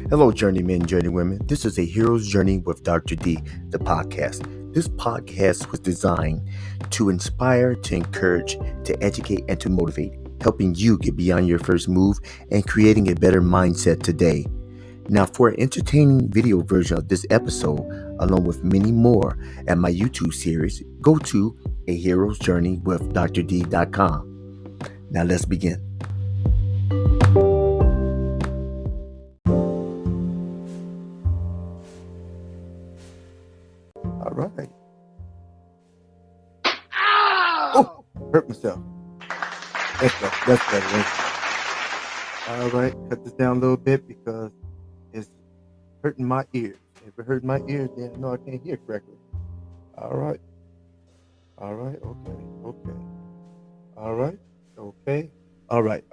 Hello, journeymen, journeywomen. This is a hero's journey with Dr. D, the podcast. This podcast was designed to inspire, to encourage, to educate, and to motivate, helping you get beyond your first move and creating a better mindset today. Now, for an entertaining video version of this episode, along with many more at my YouTube series, go to a hero's journey with drd.com. Now, let's begin. All right. Oh, hurt myself. That's better. All right, cut this down a little bit because it's hurting my ears. If it hurt my ears, then I know I can't hear correctly. All right. Okay. All right. Okay. All right.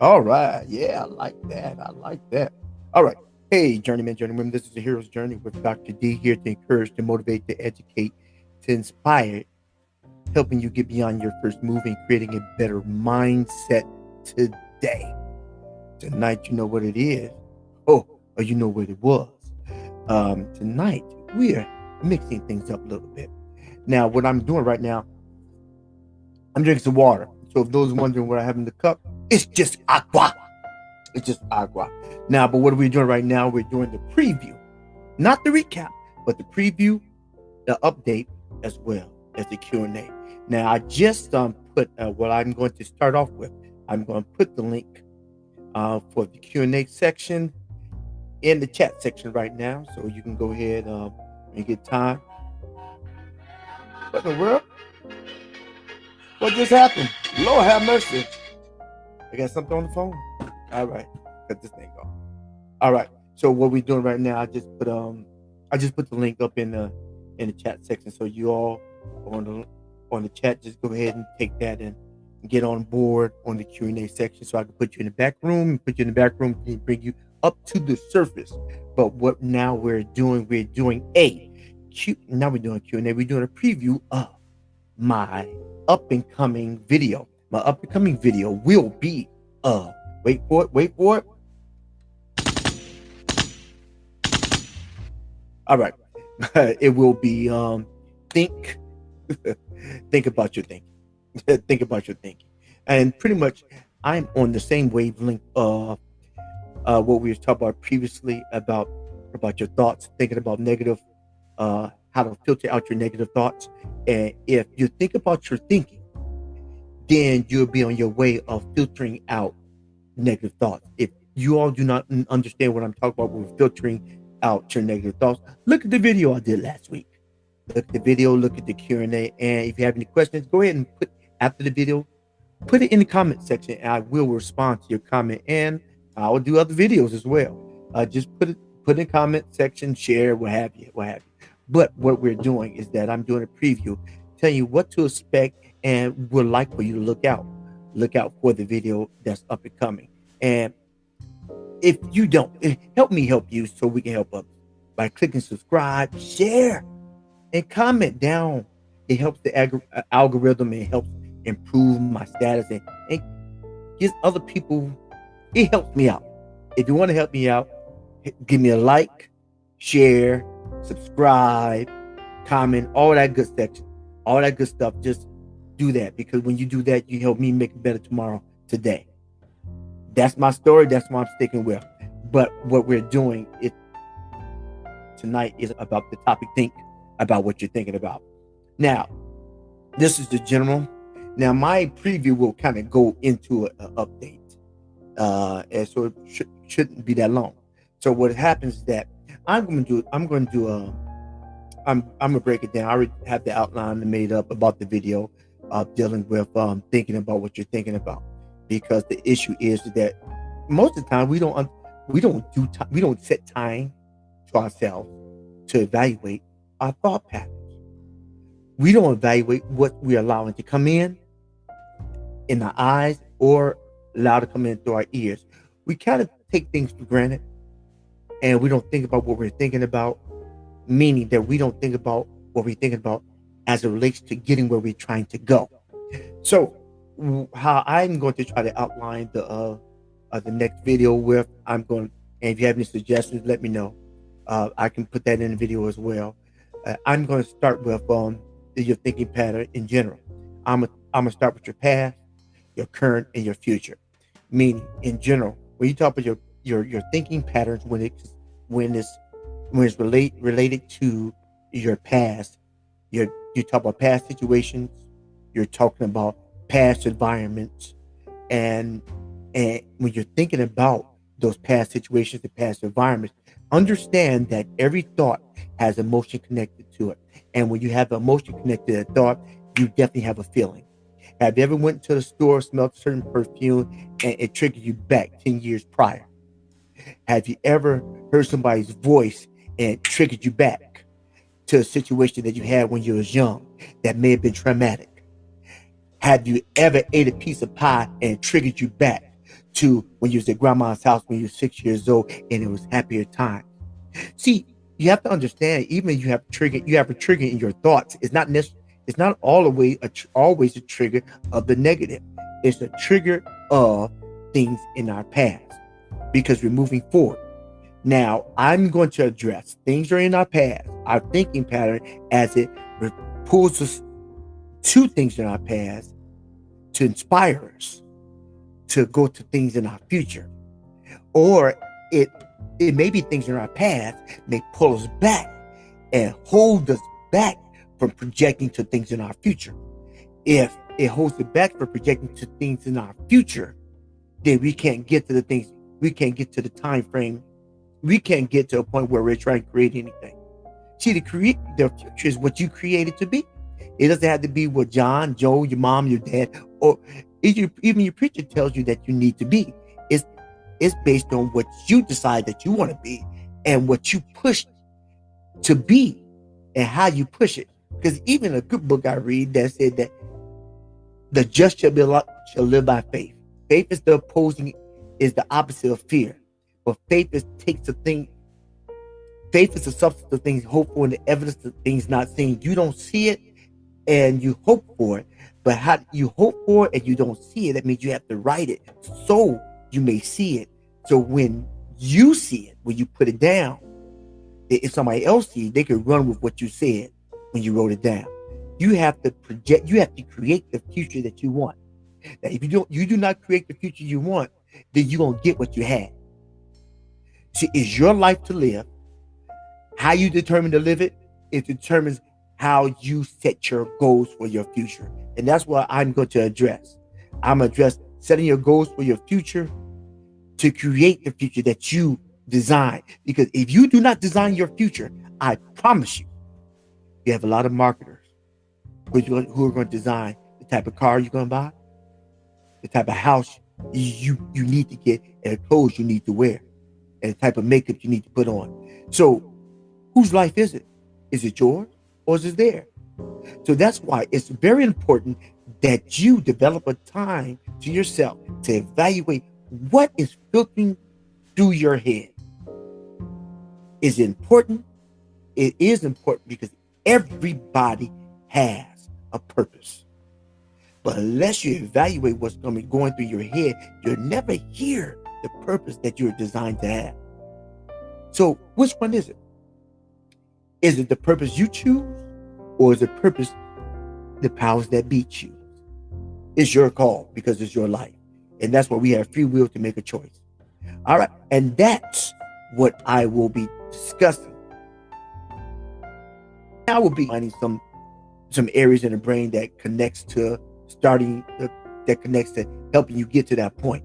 Yeah, I like that. All right. Hey, journeymen, journeywomen. This is the hero's journey with Dr. D, here to encourage, to motivate, to educate, to inspire, helping you get beyond your first move and creating a better mindset today. Tonight, you know what it is. Or you know what it was. Tonight, we are mixing things up a little bit. Now, what I'm doing right now, I'm drinking some water. So if those wondering what I have in the cup, it's just agua. Now, but what are we doing right now? We're doing the preview. Not the recap, but the preview, the update, as well as the Q&A. Now, I just put what I'm going to start off with. I'm going to put the link for the Q&A section in the chat section right now, so you can go ahead and get time. What in the world? What just happened? Lord have mercy. I got something on the phone. All right, cut this thing off. All right. So what we're doing right now, I just put the link up in the chat section, so you all on the chat, just go ahead and take that and get on board on the Q&A section, so I can put you in the back room and bring you up to the surface. But what now we're doing now we're doing Q&A. We're doing a preview of my up and coming video. My up and coming video will be wait for it. All right. It will be think about your thinking. Think about your thinking. And pretty much I'm on the same wavelength of what we were talking about previously about your thoughts, thinking about negative, how to filter out your negative thoughts. And if you think about your thinking, then you'll be on your way of filtering out negative thoughts. If you all do not understand what I'm talking about with filtering out your negative thoughts, look at the video I did last week. Look at the video, look at the Q&A, and if you have any questions, go ahead and put after the video, put it in the comment section, and I will respond to your comment, and I will do other videos as well. Just put it in the comment section, share, what have you. But what we're doing is that I'm doing a preview, telling you what to expect, and would like for you to look out for the video that's up and coming. And if you don't, help me help you, so we can help others by clicking subscribe, share, and comment down. It helps the algorithm, and it helps improve my status, and gives other people, it helps me out. If you want to help me out, give me a like, share, subscribe, comment, all that good stuff. Just do that, because when you do that, you help me make it better tomorrow, today. That's my story. That's what I'm sticking with. But what we're doing tonight is about the topic, think about what you're thinking about. Now, this is the general. Now, my preview will kind of go into an update. And so it shouldn't be that long. So what happens is that I'm going to break it down. I already have the outline made up about the video of dealing with thinking about what you're thinking about, because the issue is that most of the time we don't set time to ourselves to evaluate our thought patterns. We don't evaluate what we're allowing to come in our eyes or allow to come in through our ears. We kind of take things for granted, and we don't think about what we're thinking about, meaning that we don't think about what we're thinking about as it relates to getting where we're trying to go. So how I'm going to try to outline the next video with, I'm going And if you have any suggestions, let me know. I can put that in the video as well. I'm going to start with your thinking pattern in general. I'm gonna start with your past, your current, and your future. Meaning, in general, when you talk about your thinking patterns, when it's related to your past, you talk about past situations. You're talking about past environments, and when you're thinking about those past situations and past environments, understand that every thought has emotion connected to it. And when you have emotion connected to that thought, you definitely have a feeling. Have you ever went to the store, smelled a certain perfume, and it triggered you back 10 years prior? Have you ever heard somebody's voice and it triggered you back to a situation that you had when you was young that may have been traumatic? Have you ever ate a piece of pie and it triggered you back to when you was at grandma's house when you were 6 years old and it was happier time? See, you have to understand, even if you have a trigger in your thoughts. It's not all the way always a trigger of the negative. It's a trigger of things in our past because we're moving forward. Now, I'm going to address things that are in our past, our thinking pattern, as it pulls us to things in our past to inspire us to go to things in our future. Or it may be things in our past may pull us back and hold us back from projecting to things in our future. If it holds it back from projecting to things in our future, then we can't get to the things, we can't get to the time frame, we can't get to a point where we're trying to create anything. See, the future is what you create it to be. It doesn't have to be what John, Joe, your mom, your dad, or even your preacher tells you that you need to be. It's based on what you decide that you want to be and what you push to be and how you push it. Because even a good book I read that said that the just shall live by faith. Faith is is the opposite of fear. But faith is the substance of things hoped for and the evidence of things not seen. You don't see it and you hope for it. But how you hope for it and you don't see it, that means you have to write it so you may see it. So when you see it, when you put it down, if somebody else sees it, they can run with what you said when you wrote it down. You have to project, you have to create the future that you want. Now, if you do not create the future you want, then you're gonna get what you had. See, it's your life to live. How you determine to live it, it determines how you set your goals for your future. And that's what I'm going to address. I'm going to address setting your goals for your future to create the future that you design. Because if you do not design your future, I promise you, you have a lot of marketers who are going to design the type of car you're going to buy, the type of house you need to get, and the clothes you need to wear, and the type of makeup you need to put on. So whose life is it? Is it yours or is it theirs? So that's why it's very important that you develop a time to yourself to evaluate what is filtering through your head. Is it important? It is important because everybody has a purpose. But unless you evaluate what's going through your head, you'll never hear the purpose that you're designed to have. So which one is it? Is it the purpose you choose, or is it purpose the powers that be choose? It's your call because it's your life. And that's why we have free will to make a choice. All right. And that's what I will be discussing. I will be finding some areas in the brain that connects to helping you get to that point.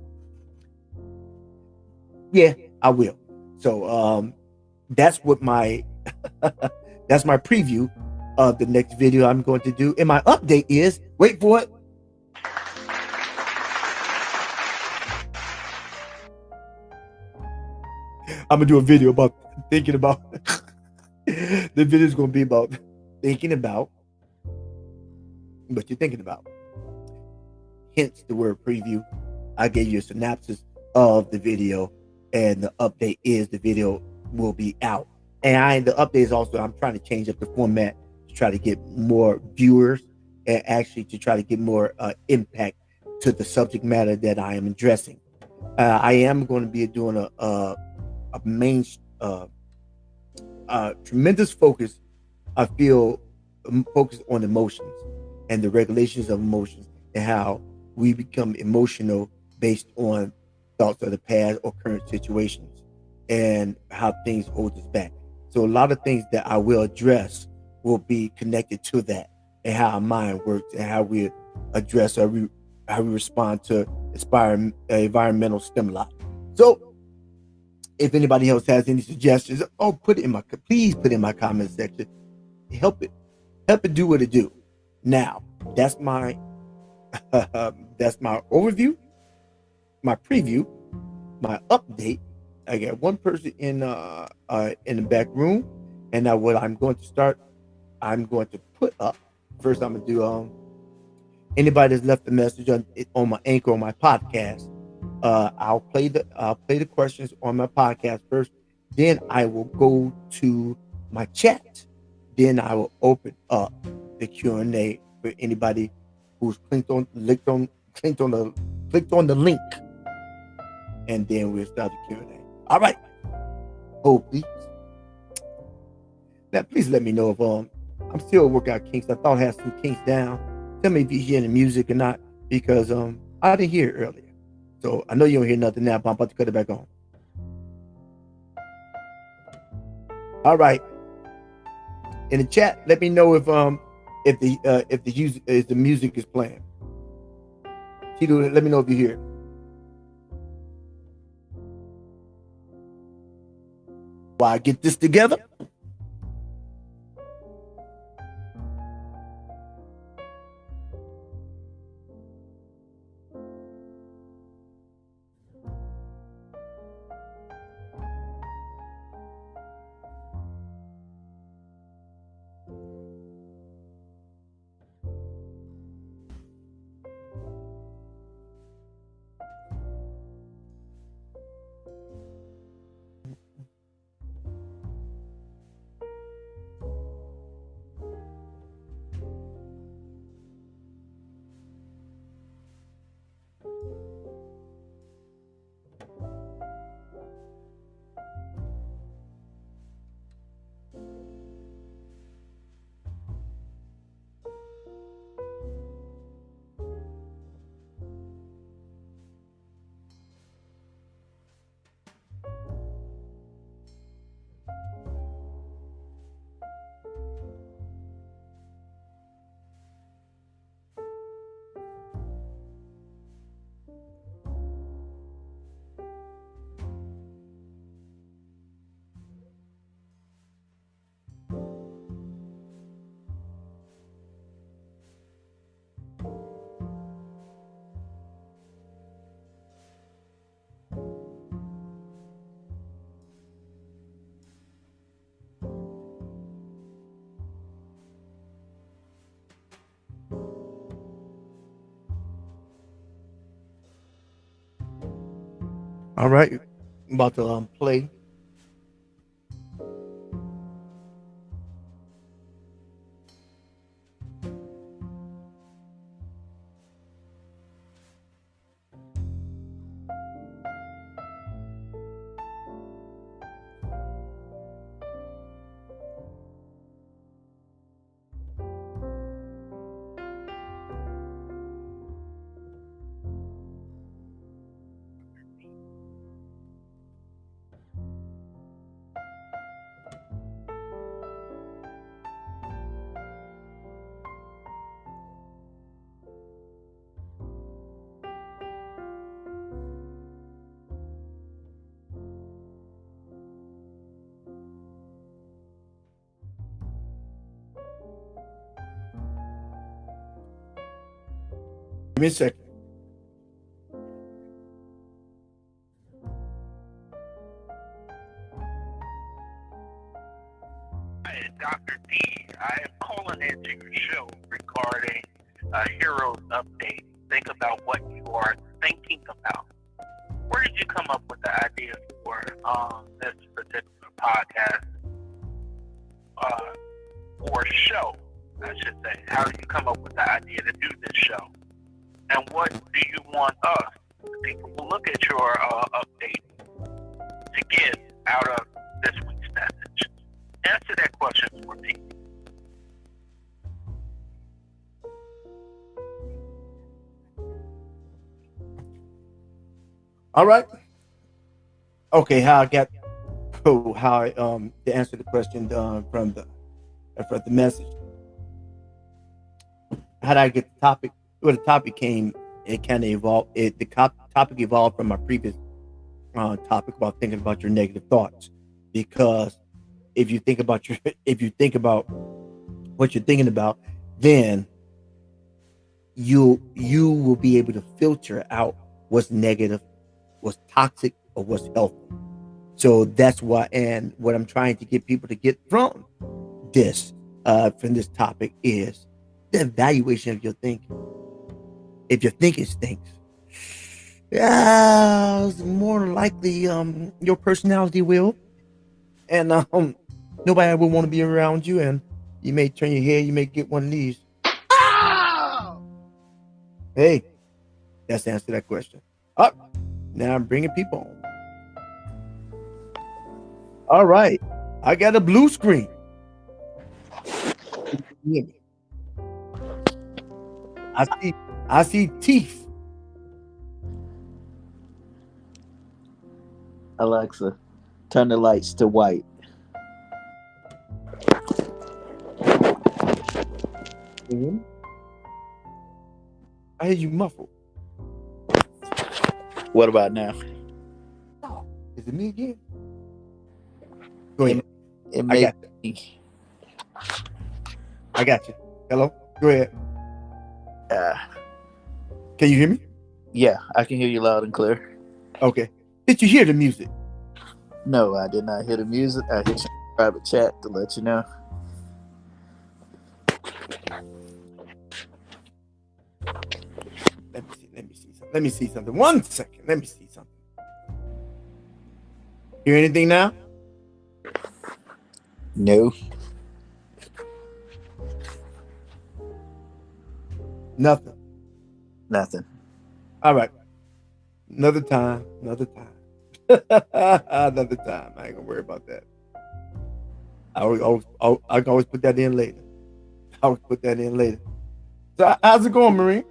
Yeah, I will. So that's what that's my preview of the next video I'm going to do. And my update is, wait for it, I'm gonna do a video about thinking about the video is going to be about thinking about what you're thinking about. Hence the word preview. I gave you a synopsis of the video, and the update is the video will be out. And the update is also, I'm trying to change up the format to try to get more viewers and actually to try to get more impact to the subject matter that I am addressing. I am going to be doing a main uh, tremendous focus. I feel focused on emotions and the regulations of emotions and how we become emotional based on thoughts of the past or current situations and how things hold us back. So a lot of things that I will address will be connected to that and how our mind works and how we address or how we respond to environmental stimuli. So if anybody else has any suggestions, please put it in my comment section. Help it, help it do what it do. Now, that's my that's my overview, my preview, my update. I got one person in the back room, and now what I'm going to start, I'm going to put up first. I'm gonna do anybody that's left a message on my anchor on my podcast. I'll play the questions on my podcast first. Then I will go to my chat. Then I will open up the Q&A for anybody who's clicked on the link, and then we'll start the Q&A. All right. Hold please. Now please let me know if I'm still working out kinks. I thought I had some kinks down. Tell me if you hear the music or not, because I didn't hear it earlier. So I know you don't hear nothing now, but I'm about to cut it back on. All right. In the chat, let me know if the music is playing. Tito, let me know if you hear it. While I get this together. All right, I'm about to play. Give me a second. Dr. D. I am calling into your show regarding a Heroes Update. Think about what you are thinking about. Where did you come up with the idea for this particular podcast or show, I should say? How did you come up with the idea to do this show? And what do you want us, the people who look at your update, to get out of this week's message? Answer that question for me. All right. Okay, how I got how I to answer the question from the message. How did I get the topic? Well, the topic came. It kind of evolved. Topic evolved from my previous topic about thinking about your negative thoughts. Because if you think about what you're thinking about, then you will be able to filter out what's negative, what's toxic, or what's healthy. So that's why, and what I'm trying to get people to get from this topic is the evaluation of your thinking. If your thinking stinks, yeah, more than likely your personality will, and nobody will want to be around you, and you may turn your head, you may get one of these. Hey, that's the answer to that question. Up, now I'm bringing people on. All right, I got a blue screen. I see teeth. Alexa, turn the lights to white. I hear you muffled. What about now? Oh, is it me again? Go ahead. It may be. I got you. Hello? Go ahead. Can you hear me? Yeah, I can hear you loud and clear. Okay. Did you hear the music? No, I did not hear the music. I hit your private chat to let you know. Let me see something. 1 second. Let me see something. Hear anything now? No. Nothing. All right. Another time. Another time. I ain't gonna worry about that. I can always put that in later. So how's it going, Marine?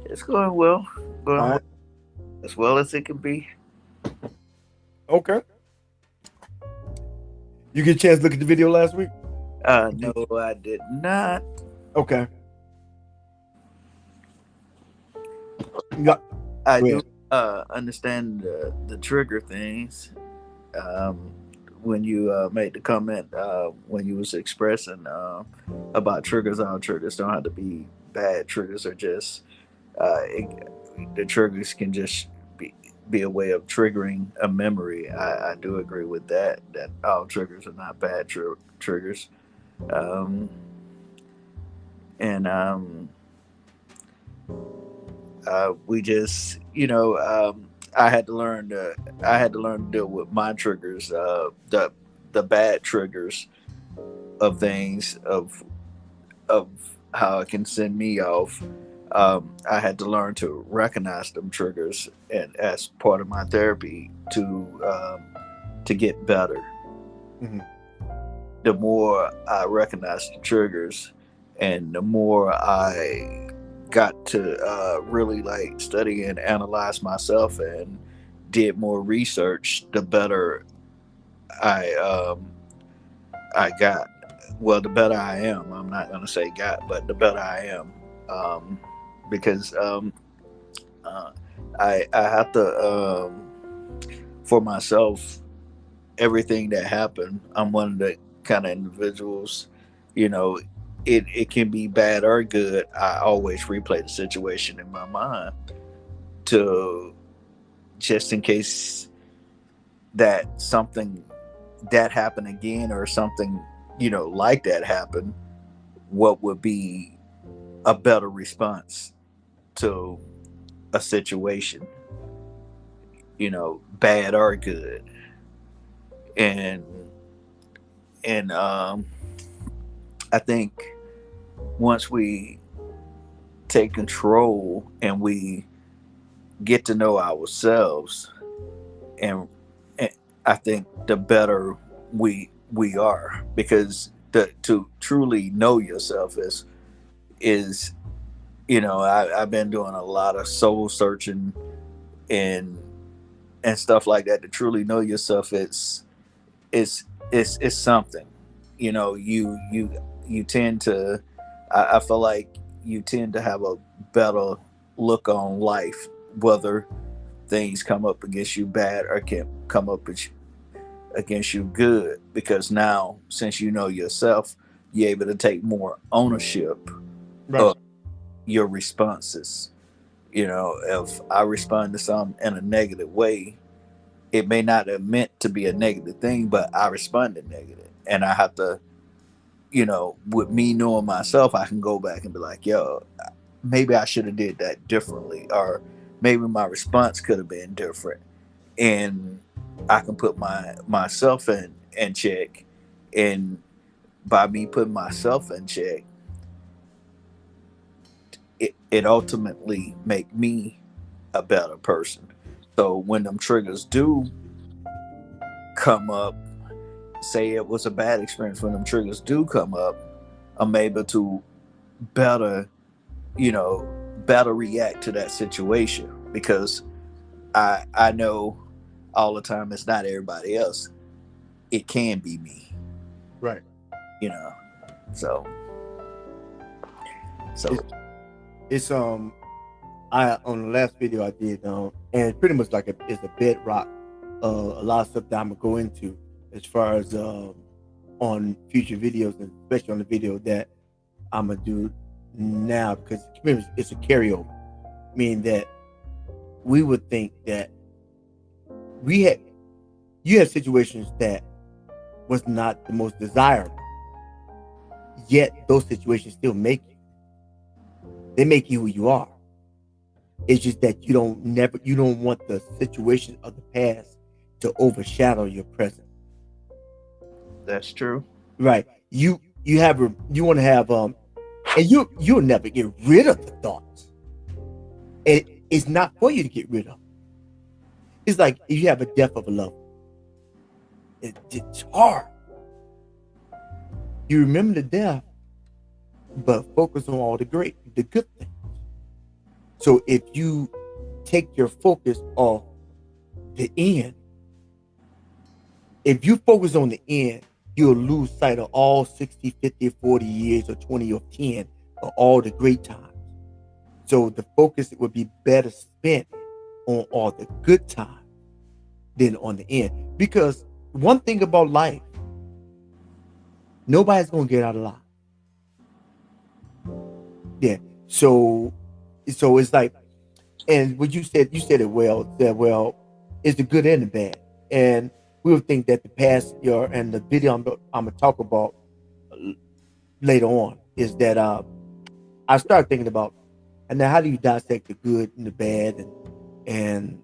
It's going well. Well, as well as it can be. Okay. You get a chance to look at the video last week? No, I did not. Okay. Yeah. I do understand the trigger things. When you made the comment when you was expressing about triggers, all triggers don't have to be bad. Triggers are just the triggers can just be a way of triggering a memory. I do agree with that all triggers are not bad triggers. We just, I had to learn to deal with my triggers, the bad triggers of things, of how it can send me off. I had to learn to recognize them triggers, and as part of my therapy to get better. Mm-hmm. The more I recognized the triggers, and the more I got to really like study and analyze myself and did more research, the better I got. Well, the better I am. I'm not gonna say got, but the better I am, because I have to for myself. Everything that happened, I'm one of the kind of individuals, it can be bad or good. I always replay the situation in my mind to just in case that something that happened again, or something like that happened, what would be a better response to a situation, bad or good. And I think once we take control and we get to know ourselves, and I think the better we are, because to truly know yourself is I've been doing a lot of soul searching and stuff like that. To truly know yourself, it's something. You tend to, I feel like you tend to have a better look on life, whether things come up against you bad or can come up against you good, because now, since you know yourself, you're able to take more ownership Right. of your responses. If I respond to something in a negative way, it may not have meant to be a negative thing, but I responded negative, and I have to, with me knowing myself, I can go back and be like, yo, maybe I should have did that differently, or maybe my response could have been different, and I can put myself in check, and by me putting myself in check, it ultimately make me a better person. So when them triggers do come up, say it was a bad experience, when them triggers do come up, I'm able to better, better react to that situation, because I know all the time it's not everybody else. It can be me, Right. you know. So It's I on the last video I did, and pretty much like it's a bedrock. A lot of stuff that I'm gonna go into as far as on future videos, and especially on the video that I'm gonna do now, because it's a carryover, meaning that we would think that you have situations that was not the most desirable, yet those situations still make you. They make you who you are. It's just that you don't want the situations of the past to overshadow your present. that's true. Right. You want to have and you'll never get rid of the thoughts. It's not for you to get rid of. It's like if you have a death of a loved one. It's hard. You remember the death, but focus on all the good things. So if you take your focus off the end, if you focus on the end, you'll lose sight of all 60, 50, 40 years or 20 or 10 of all the great times. So the focus would be better spent on all the good times than on the end. Because one thing about life, nobody's going to get out alive. Yeah. So it's like, and what you said it well, it's the good and the bad. And we would think that the past, and the video I'm gonna talk about later on, is that I started thinking about, and now how do you dissect the good and the bad, and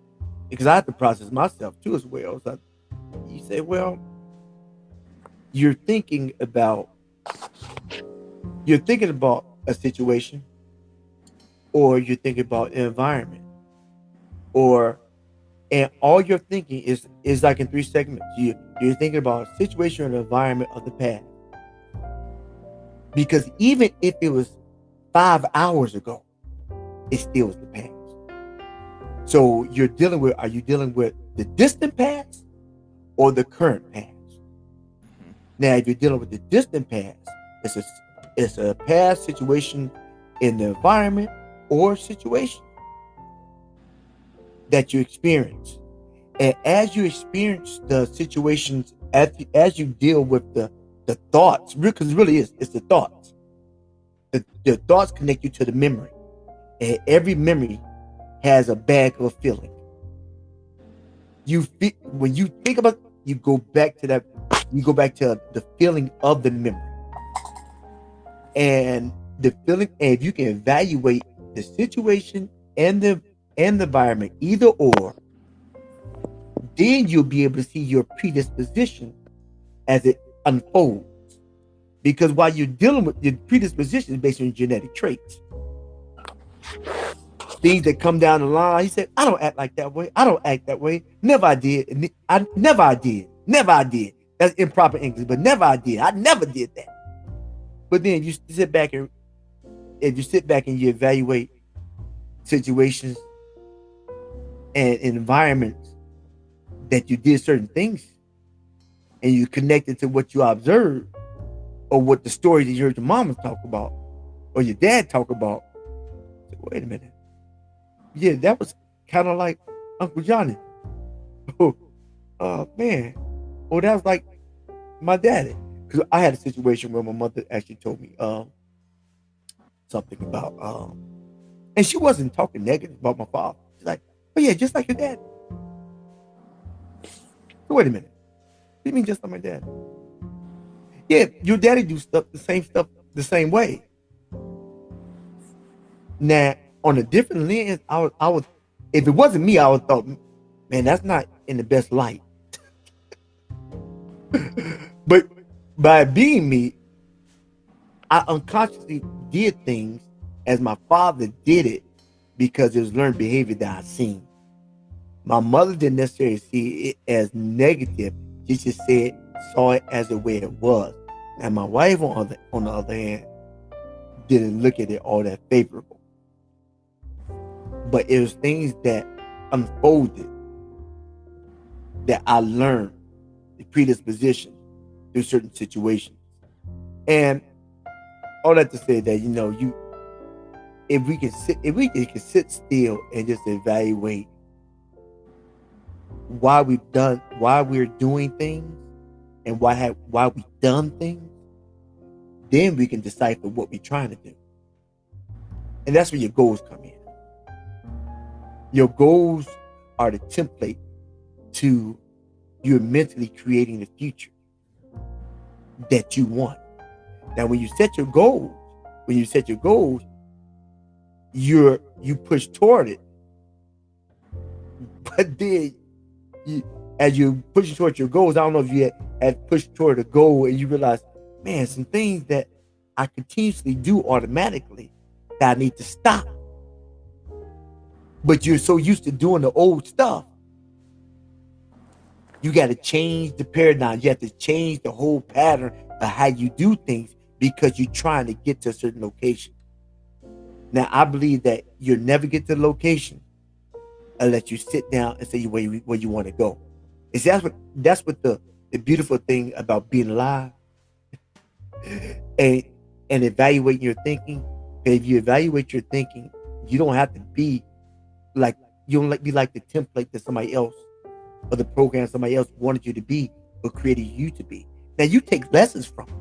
because I have to process myself too as well. So you say, well, you're thinking about a situation, or you're thinking about an environment, and all you're thinking is like in 3 segments. You're thinking about a situation or an environment of the past. Because even if it was 5 hours ago, it still was the past. So are you dealing with the distant past or the current past? Now, if you're dealing with the distant past, it's a past situation in the environment or situation that you experience. And as you experience the situations, as you deal with the thoughts, because it really is, it's the thoughts. The thoughts connect you to the memory. And every memory has a bag of feeling. When you think about it, you go back to the feeling of the memory. And the feeling, and if you can evaluate the situation and the environment, either or, then you'll be able to see your predisposition as it unfolds. Because while you're dealing with your predisposition based on genetic traits, things that come down the line. He said, I don't act like that way. I don't act that way. Never I did. I did. Never I did. That's improper English, but never I did. I never did that. But then you sit back and if you sit back and you evaluate situations and environments that you did certain things and you connect it to what you observed or what the stories that you heard your mama talk about or your dad talk about. So, wait a minute. Yeah, that was kind of like Uncle Johnny. Oh, man. Oh, that was like my daddy. Because I had a situation where my mother actually told me something about, and she wasn't talking negative about my father. She's like, oh yeah, just like your dad. So wait a minute. What do you mean just like my dad? Yeah, your daddy do stuff the same way. Now, on a different lens, I would, if it wasn't me, I would thought, man, that's not in the best light. But by being me, I unconsciously did things as my father did it because it was learned behavior that I seen. My mother didn't necessarily see it as negative. She just saw it as the way it was. And my wife, on the other hand, didn't look at it all that favorable. But it was things that unfolded that I learned the predisposition through certain situations. And all that to say that, if we can sit still and just evaluate why we're doing things and why we've done things, then we can decipher what we're trying to do. And that's where your goals come in. Your goals are the template to you're mentally creating the future that you want. Now, when you set your goals, you push toward it. But then, as you push towards your goals, I don't know if you had pushed toward a goal and you realize, man, some things that I continuously do automatically that I need to stop. But you're so used to doing the old stuff. You got to change the paradigm. You have to change the whole pattern of how you do things because you're trying to get to a certain location. Now, I believe that you'll never get to the location unless you sit down and say where you want to go. And that's what the beautiful thing about being alive and evaluating your thinking. If you evaluate your thinking, you don't have to be like the template that somebody else or the program somebody else wanted you to be or created you to be. Now you take lessons from it,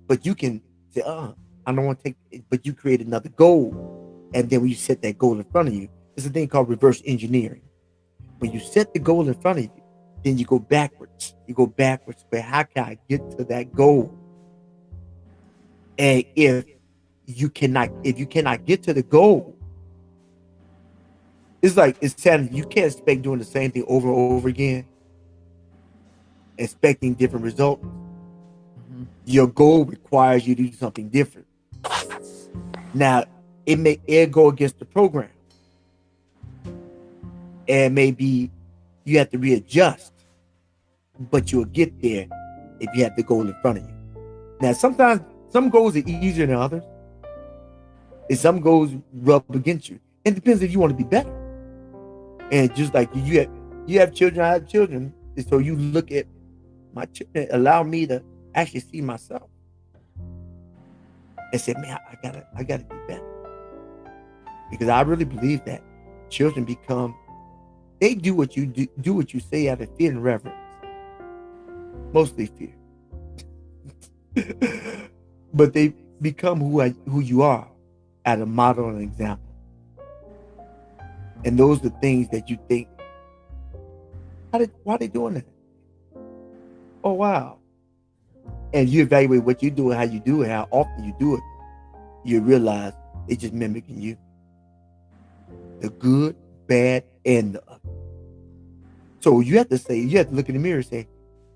but you can say, I don't want to take it, but you create another goal. And then when you set that goal in front of you, there's a thing called reverse engineering. When you set the goal in front of you, then you go backwards. But how can I get to that goal? And if you cannot get to the goal, it's sad. You can't expect doing the same thing over and over again, expecting different results. Mm-hmm. Your goal requires you to do something different. Now, it go against the program. And maybe you have to readjust, but you'll get there if you have the goal in front of you. Now, sometimes some goals are easier than others, and some goals rub against you. It depends if you want to be better. And just like you have children, I have children, and so you look at my children, allow me to actually see myself and say, man, I gotta be better, because I really believe that children they do what you do what you say out of fear and reverence, mostly fear, but they become who you are at a model and example. And those are the things that you think, why are they doing that? Oh, wow. And you evaluate what you do and how you do it, how often you do it, you realize it's just mimicking you. The good, bad, and the ugly. So you have to look in the mirror and say,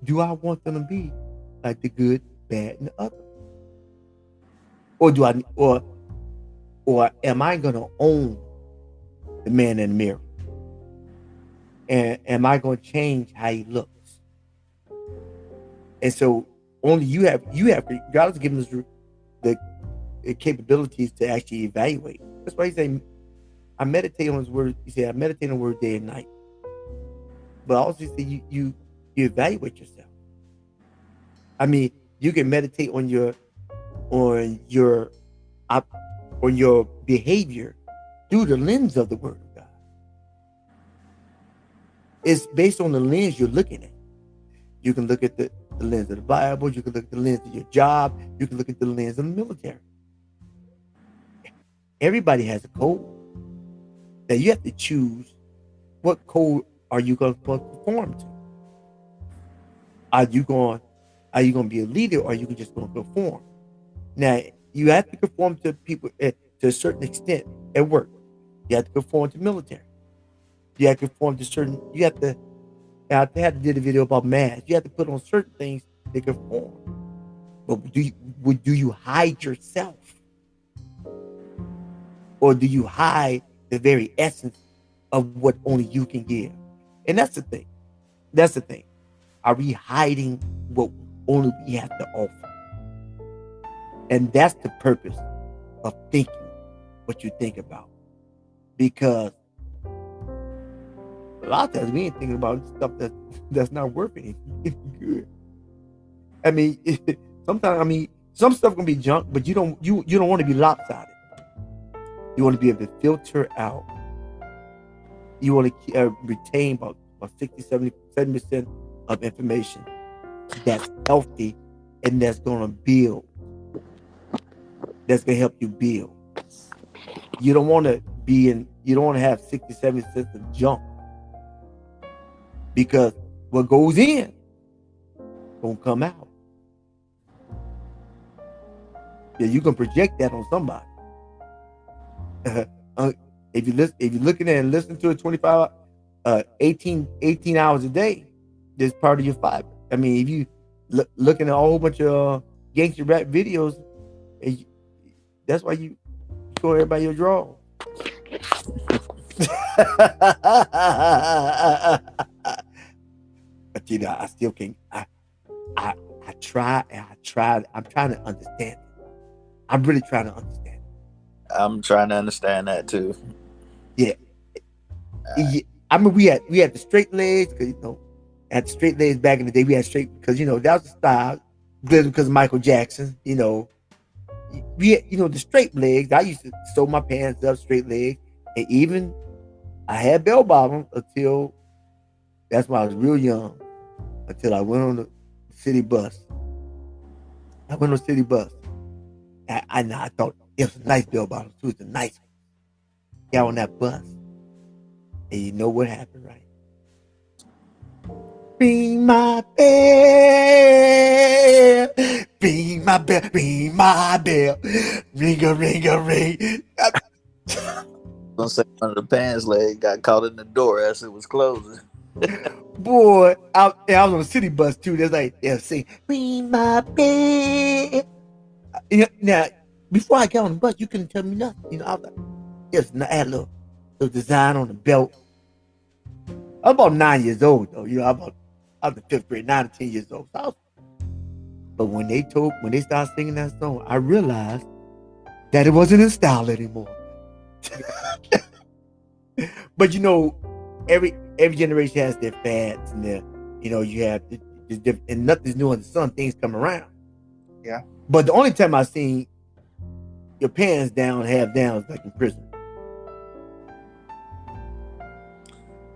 do I want them to be like the good, bad, and the ugly? Or am I gonna own the man in the mirror? And am I going to change how he looks? And so only you have God has given us the capabilities to actually evaluate. That's why he said, I meditate on his word. He said, I meditate on the word day and night. But also say you evaluate yourself. I mean, you can meditate on your behavior through the lens of the word of God. It's based on the lens you're looking at. You can look at the lens of the Bible. You can look at the lens of your job. You can look at the lens of the military. Everybody has a code. Now you have to choose what code are you going to conform to. Are you going to be a leader, or are you just going to conform? Now you have to conform to people to a certain extent at work. You have to conform to military. You have to conform to certain. You have to. I had to did a video about math. You have to put on certain things to conform. But do you hide yourself, or do you hide the very essence of what only you can give? And that's the thing. That's the thing. Are we hiding what only we have to offer? And that's the purpose of thinking what you think about. Because a lot of times we ain't thinking about stuff that's not worth anything good. I mean, sometimes some stuff can be junk, but you don't want to be lopsided. You want to be able to filter out. You want to retain about 60-70% of information that's healthy and that's going to build. That's going to help you build. You don't want to have 60-70% of junk, because what goes in gonna come out. Yeah, you can project that on somebody. If you're looking at and listening to it 18 hours a day, that's part of your fiber. I mean, if you looking at a whole bunch of gangster rap videos, that's why you show everybody your draw. But I still can't. I try. I'm trying to understand it. I'm really trying to understand it. I'm trying to understand that too. Yeah. I mean, we had the straight legs, because at the straight legs back in the day, we had straight, because that was the style. Because of Michael Jackson, we had, the straight legs. I used to sew my pants up straight legs, and even I had bell bottoms until that's when I was real young. Until I went on the city bus. I thought it was a nice bell bottom too. It's a nice one. Got on that bus, and you know what happened, right? Ring my bell, ring my bell, ring my bell, ring a ring a ring. Gonna say one of the pants leg got caught in the door as it was closing. Boy, I was on a city bus too. There's like they'll sing "Ring my bell." Now, before I got on the bus, you couldn't tell me nothing. I was like, I had a little design on the belt. I was about 9 years old though. I was in the 5th grade, 9 or 10 years old. But when they started singing that song, I realized that it wasn't in style anymore. But every generation has their fads, and their you have and nothing's new under the sun. Things come around. Yeah. But the only time I've seen your pants down, half down, is like in prison.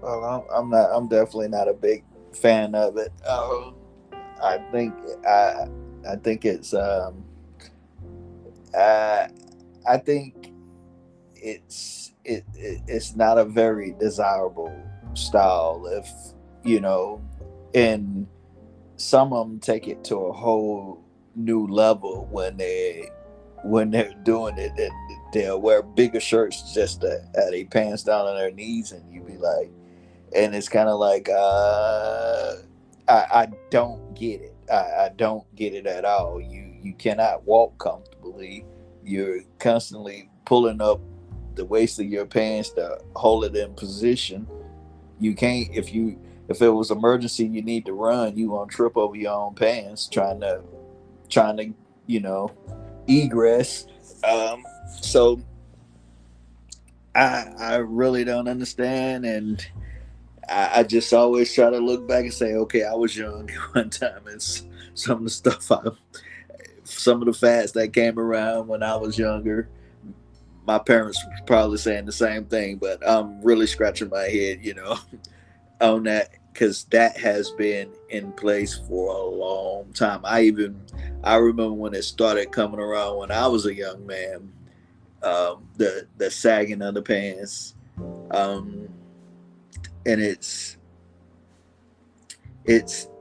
Well, I'm definitely not a big fan of it. I think it's I think it's not a very desirable style. If and some of them take it to a whole new level when they're doing it, and they'll wear bigger shirts just to have their pants down on their knees, and you be like, and it's kind of like I don't get it. I don't get it at all. You cannot walk comfortably. You're constantly pulling up the waist of your pants to hold it in position. You can't if it was emergency, you need to run. You gonna trip over your own pants trying to egress. So I really don't understand, and I just always try to look back and say, okay, I was young one time, and some of the stuff some of the fads that came around when I was younger, my parents were probably saying the same thing, but I'm really scratching my head, on that, because that has been in place for a long time. I remember when it started coming around when I was a young man, the sagging underpants, and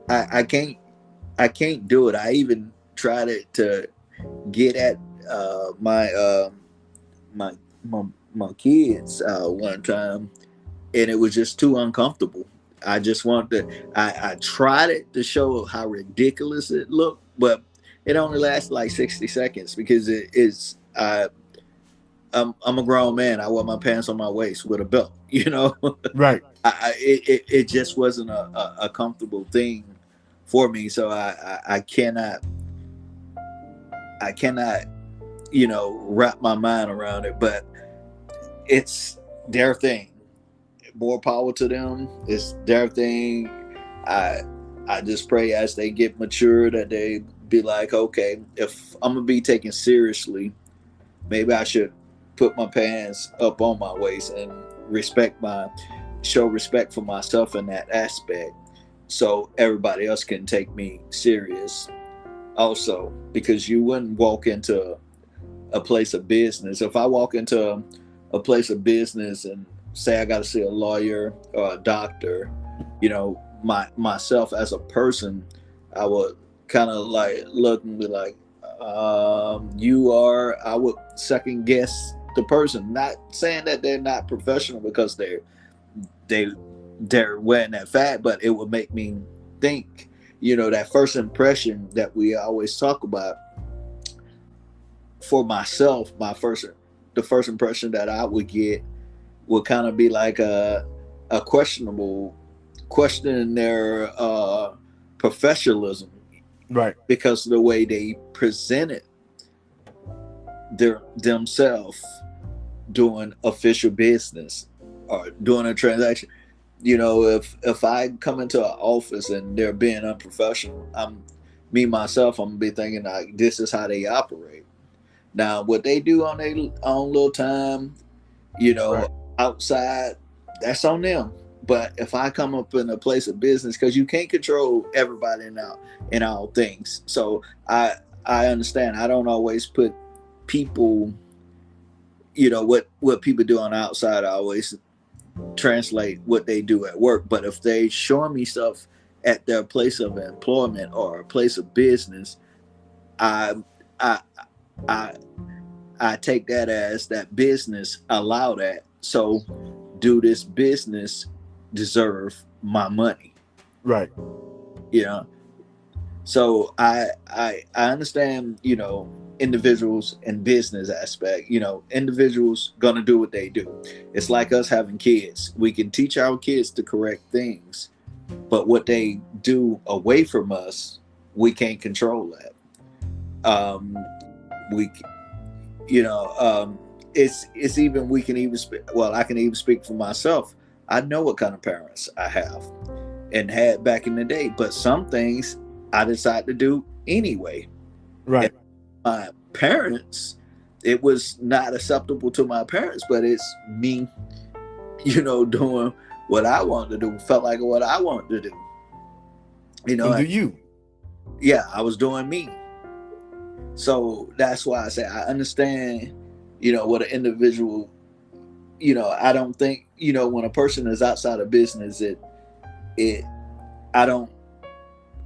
I can't do it. I even tried it to get at my kids one time, and it was just too uncomfortable. I just wanted to. I tried it to show how ridiculous it looked, but it only lasted like 60 seconds because it is. I'm a grown man. I wear my pants on my waist with a belt. Right. It just wasn't a comfortable thing for me. So I cannot wrap my mind around it. But it's their thing. More power to them. It's their thing. I just pray as they get mature that they be like, okay, if I'm gonna be taken seriously, maybe I should put my pants up on my waist and show respect for myself in that aspect, so everybody else can take me serious. Also, because you wouldn't walk into a place of business. If I walk into a place of business and say I got to see a lawyer or a doctor, myself as a person, I would kind of like look and be like, I would second guess the person. Not saying that they're not professional because they're wearing that fat, but it would make me think, that first impression that we always talk about. For myself, the first impression that I would get would kind of be like a questioning their professionalism, right? Because of the way they presented themselves doing official business or doing a transaction. If I come into an office and they're being unprofessional, I'm gonna be thinking like, this is how they operate. Now, what they do on their own little time, right, outside, that's on them. But if I come up in a place of business, because you can't control everybody in all things, so I understand. I don't always put people, what people do on the outside. I always translate what they do at work. But if they show me stuff at their place of employment or a place of business, I take that as that business allow that. So do this business deserve my money? Right. So I understand, individuals and business aspect. Individuals gonna do what they do. It's like us having kids. We can teach our kids the correct things, but what they do away from us, we can't control that. It's even, we can even I can even speak for myself. I know what kind of parents I have and had back in the day, but some things I decided to do anyway. Right. And my parents, it was not acceptable to my parents, but it's me, doing what I wanted to do, felt like what I wanted to do. Do you? Yeah, I was doing me. So that's why I say I understand, what an individual, I don't think, when a person is outside of business, I don't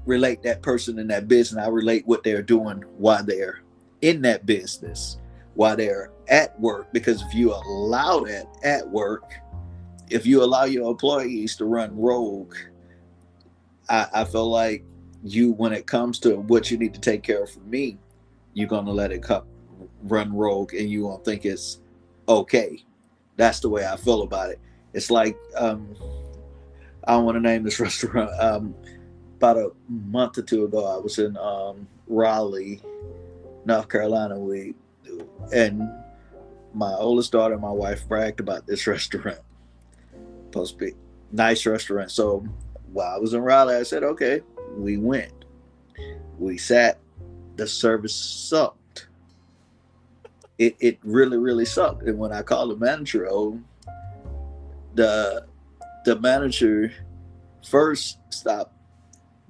relate that person in that business. I relate what they're doing while they're in that business, while they're at work. Because if you allow that at work, if you allow your employees to run rogue, I feel like when it comes to what you need to take care of for me, you're going to let it run rogue and you won't think it's okay. That's the way I feel about it. It's like I don't want to name this restaurant. About a month or two ago, I was in Raleigh, North Carolina. And my oldest daughter and my wife bragged about this restaurant. Supposed to be nice restaurant. So while I was in Raleigh, I said, okay, we went. We sat. The service sucked. It really, really sucked. And when I called the manager, the manager first stopped.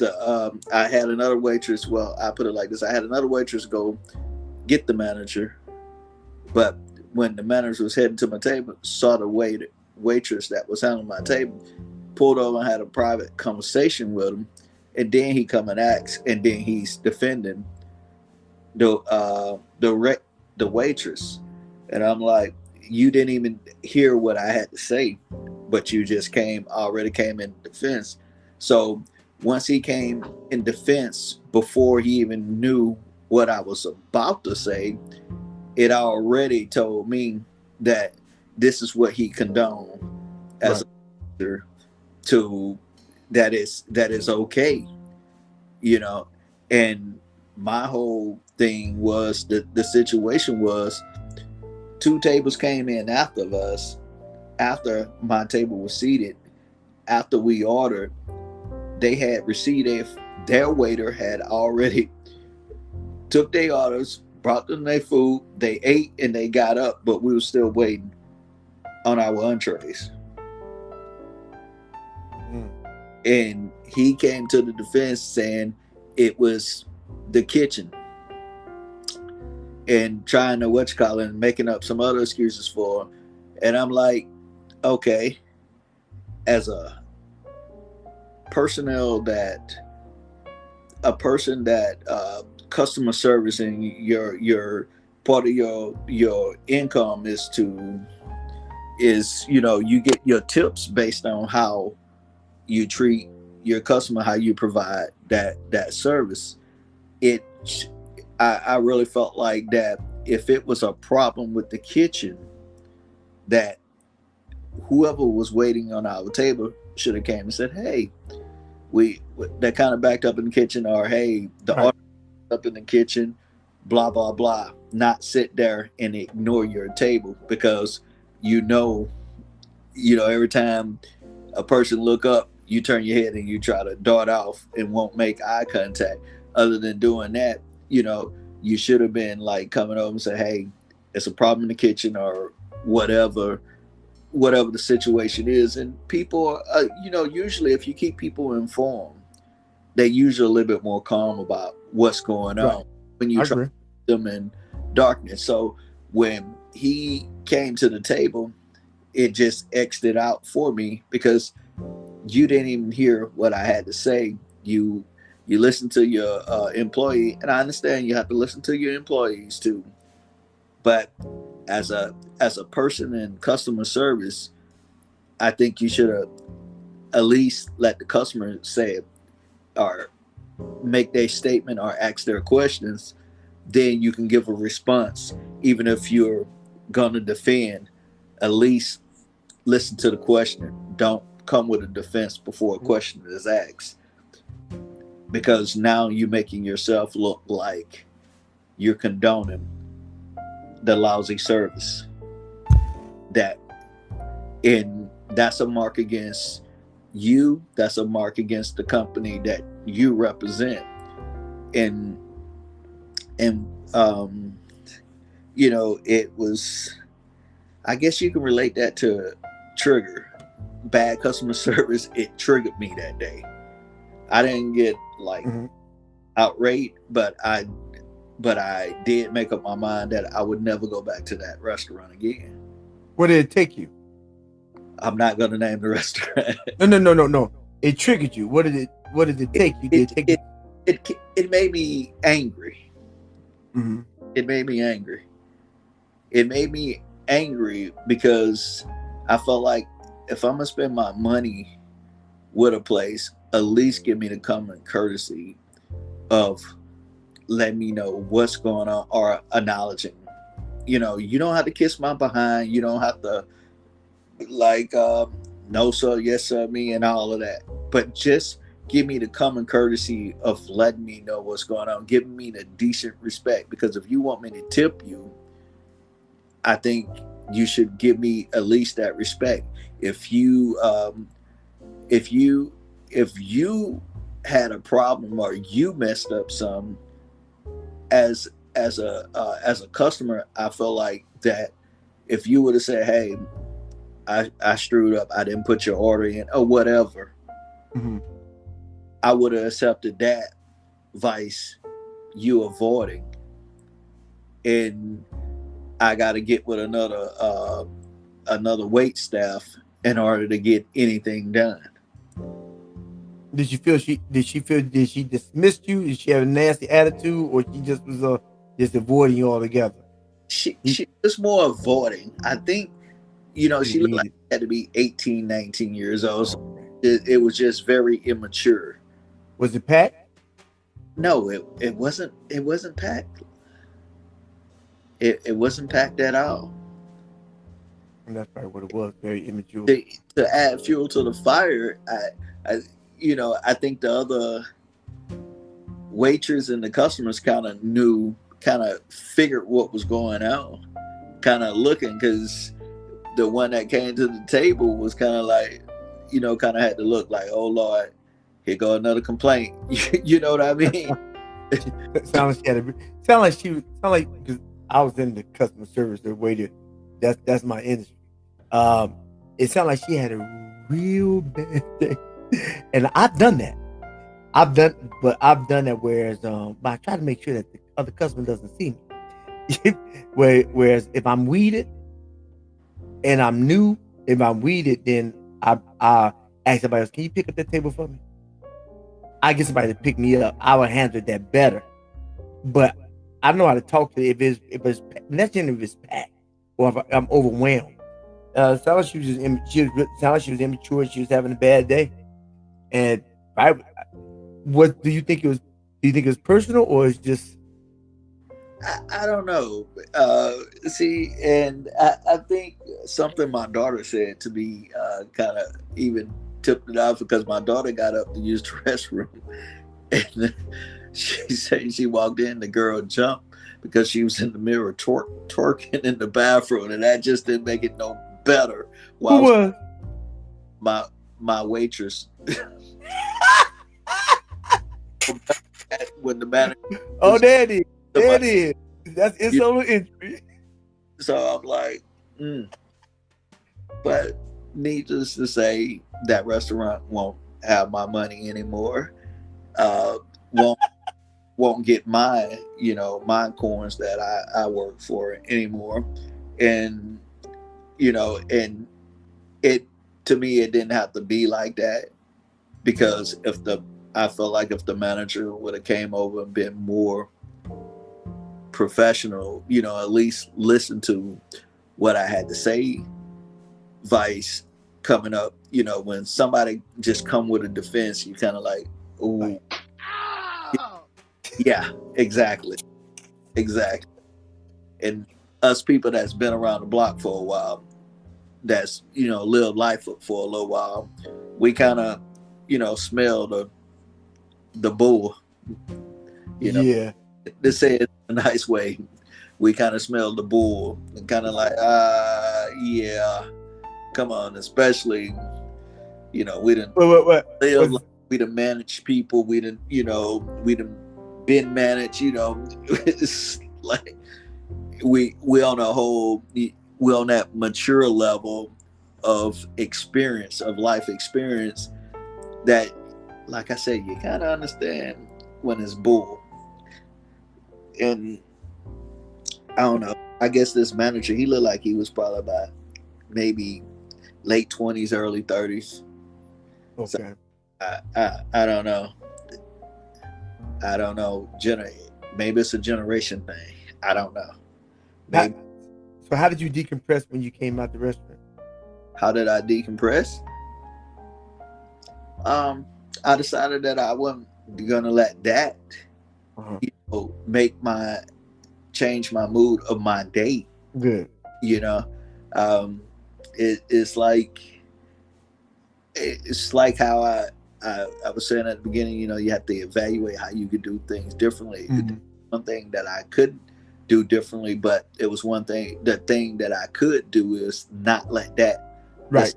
I had another waitress. Well, I put it like this: I had another waitress go get the manager, but when the manager was heading to my table, saw the waitress that was handling my table, pulled over and had a private conversation with him, and then he come and ask, and then he's defending the waitress, and I'm like, you didn't even hear what I had to say, but you just already came in defense. So once he came in defense before he even knew what I was about to say, it already told me that this is what he condoned as a leader, to that is okay, you know. And my whole thing was the situation was 2 tables came in after us, after my table was seated, after we ordered. They had received their waiter had already took their orders, brought them their food, they ate and they got up, but we were still waiting on our entrees. And he came to the defense saying it was the kitchen, and trying to making up some other excuses for him. And I'm like, okay, as a person that customer service and your part of your income is you get your tips based on how you treat your customer, how you provide that service. I really felt like that if it was a problem with the kitchen, that whoever was waiting on our table should have came and said, hey, that kind of backed up in the kitchen, or hey, the order up in the kitchen, blah blah blah. Not sit there and ignore your table, because every time a person look up, you turn your head and you try to dart off and won't make eye contact. Other than doing that, you should have been like coming over and say, hey, it's a problem in the kitchen, or whatever the situation is. And people, usually if you keep people informed, they usually a little bit more calm about what's going on when you try to put them in darkness. So when he came to the table, it just X'd it out for me, because you didn't even hear what I had to say. You listen to your employee, and I understand you have to listen to your employees too. But as a person in customer service, I think you should have at least let the customer say it, or make their statement, or ask their questions. Then you can give a response. Even if you're gonna defend, at least listen to the questioner. Don't come with a defense before a question is asked, because now you're making yourself look like you're condoning the lousy service. That's a mark against you. That's a mark against the company that you represent. And it was, I guess you can relate that to trigger. Bad customer service, it triggered me that day. I didn't get outraged, but I did make up my mind that I would never go back to that restaurant again. Where did it take you? I'm not going to name the restaurant. No. It triggered you. What did it take you? It made me angry. Mm-hmm. It made me angry. It made me angry because I felt like if I'm going to spend my money with a place, at least give me the common courtesy of letting me know what's going on, or acknowledging. You don't have to kiss my behind. You don't have to like no sir, yes sir, me, and all of that. But just give me the common courtesy of letting me know what's going on, giving me the decent respect. Because if you want me to tip you, I think you should give me at least that respect. If you if you if you had a problem or you messed up some as as a customer, I feel like that if you would have said, "Hey, I screwed up. I didn't put your order in," or whatever, Mm-hmm. I would have accepted that vice you avoiding, and I got to get with another wait staff in order to get anything done. Did you feel did she dismiss you? Did she have a nasty attitude, or she just was just avoiding you altogether? She was more avoiding. I think, she looked like she had to be 18, 19 years old. So it was just very immature. Was it packed? No, it wasn't. It wasn't packed. It wasn't packed at all. And that's probably what it was. Very immature. To add fuel to the fire, I think the other waitress and the customers kind of figured what was going on, kind of looking, because the one that came to the table was kind of like, kind of had to look like, oh Lord, here go another complaint. You know what I mean? Sound like because I was in the customer service, the waiter. That's my industry. It sounded like she had a real bad day, and I've done that. I've done that. Whereas, but I try to make sure that the other customer doesn't see me. Whereas if I'm weeded and I'm new, if I'm weeded, then I ask somebody else, "Can you pick up that table for me?" I get somebody to pick me up. I would handle that better. But I know how to talk to it if it's that's generally if it's packed or if I'm overwhelmed. Sound like she was immature. She was having a bad day, and what do you think it was? Do you think it was personal or it's just? I don't know. See, and I think something my daughter said to me kind of even tipped it off, because my daughter got up to use the restroom, and she said she walked in, the girl jumped because she was in the mirror twerking in the bathroom, and that just didn't make it no better. Who was? My waitress. When the manager. Oh, there it is. There it is. That's insult injury. So I'm like, But needless to say, that restaurant won't have my money anymore. Won't get my coins that I work for anymore. And and it, to me, it didn't have to be like that, because I felt like if the manager would have came over and been more professional, at least listen to what I had to say, vice coming up, when somebody just come with a defense, you kind of like, ooh, yeah, exactly. And us people that's been around the block for a while, that's lived life for a little while, we kind of smell the bull, Yeah. to say it in a nice way. We kind of smell the bull and kind of like, yeah, come on. Especially, we didn't live, we done manage people. We didn't, we done been managed. It's like we on a whole, we on that mature level of experience, of life experience, that, like I said, you kind of understand when it's bull. And I don't know. I guess this manager, he looked like he was probably about maybe late 20s, early 30s. Okay. So I don't know. I don't know. Maybe it's a generation thing. I don't know. Maybe. So how did you decompress when you came out the restaurant? How did I decompress? I decided that I wasn't gonna let that change my mood of my day. Good. And it's like how I was saying at the beginning. You know, you have to evaluate how you could do things differently. Mm-hmm. One thing that I could do differently, but it was one thing. The thing that I could do is not let that Right.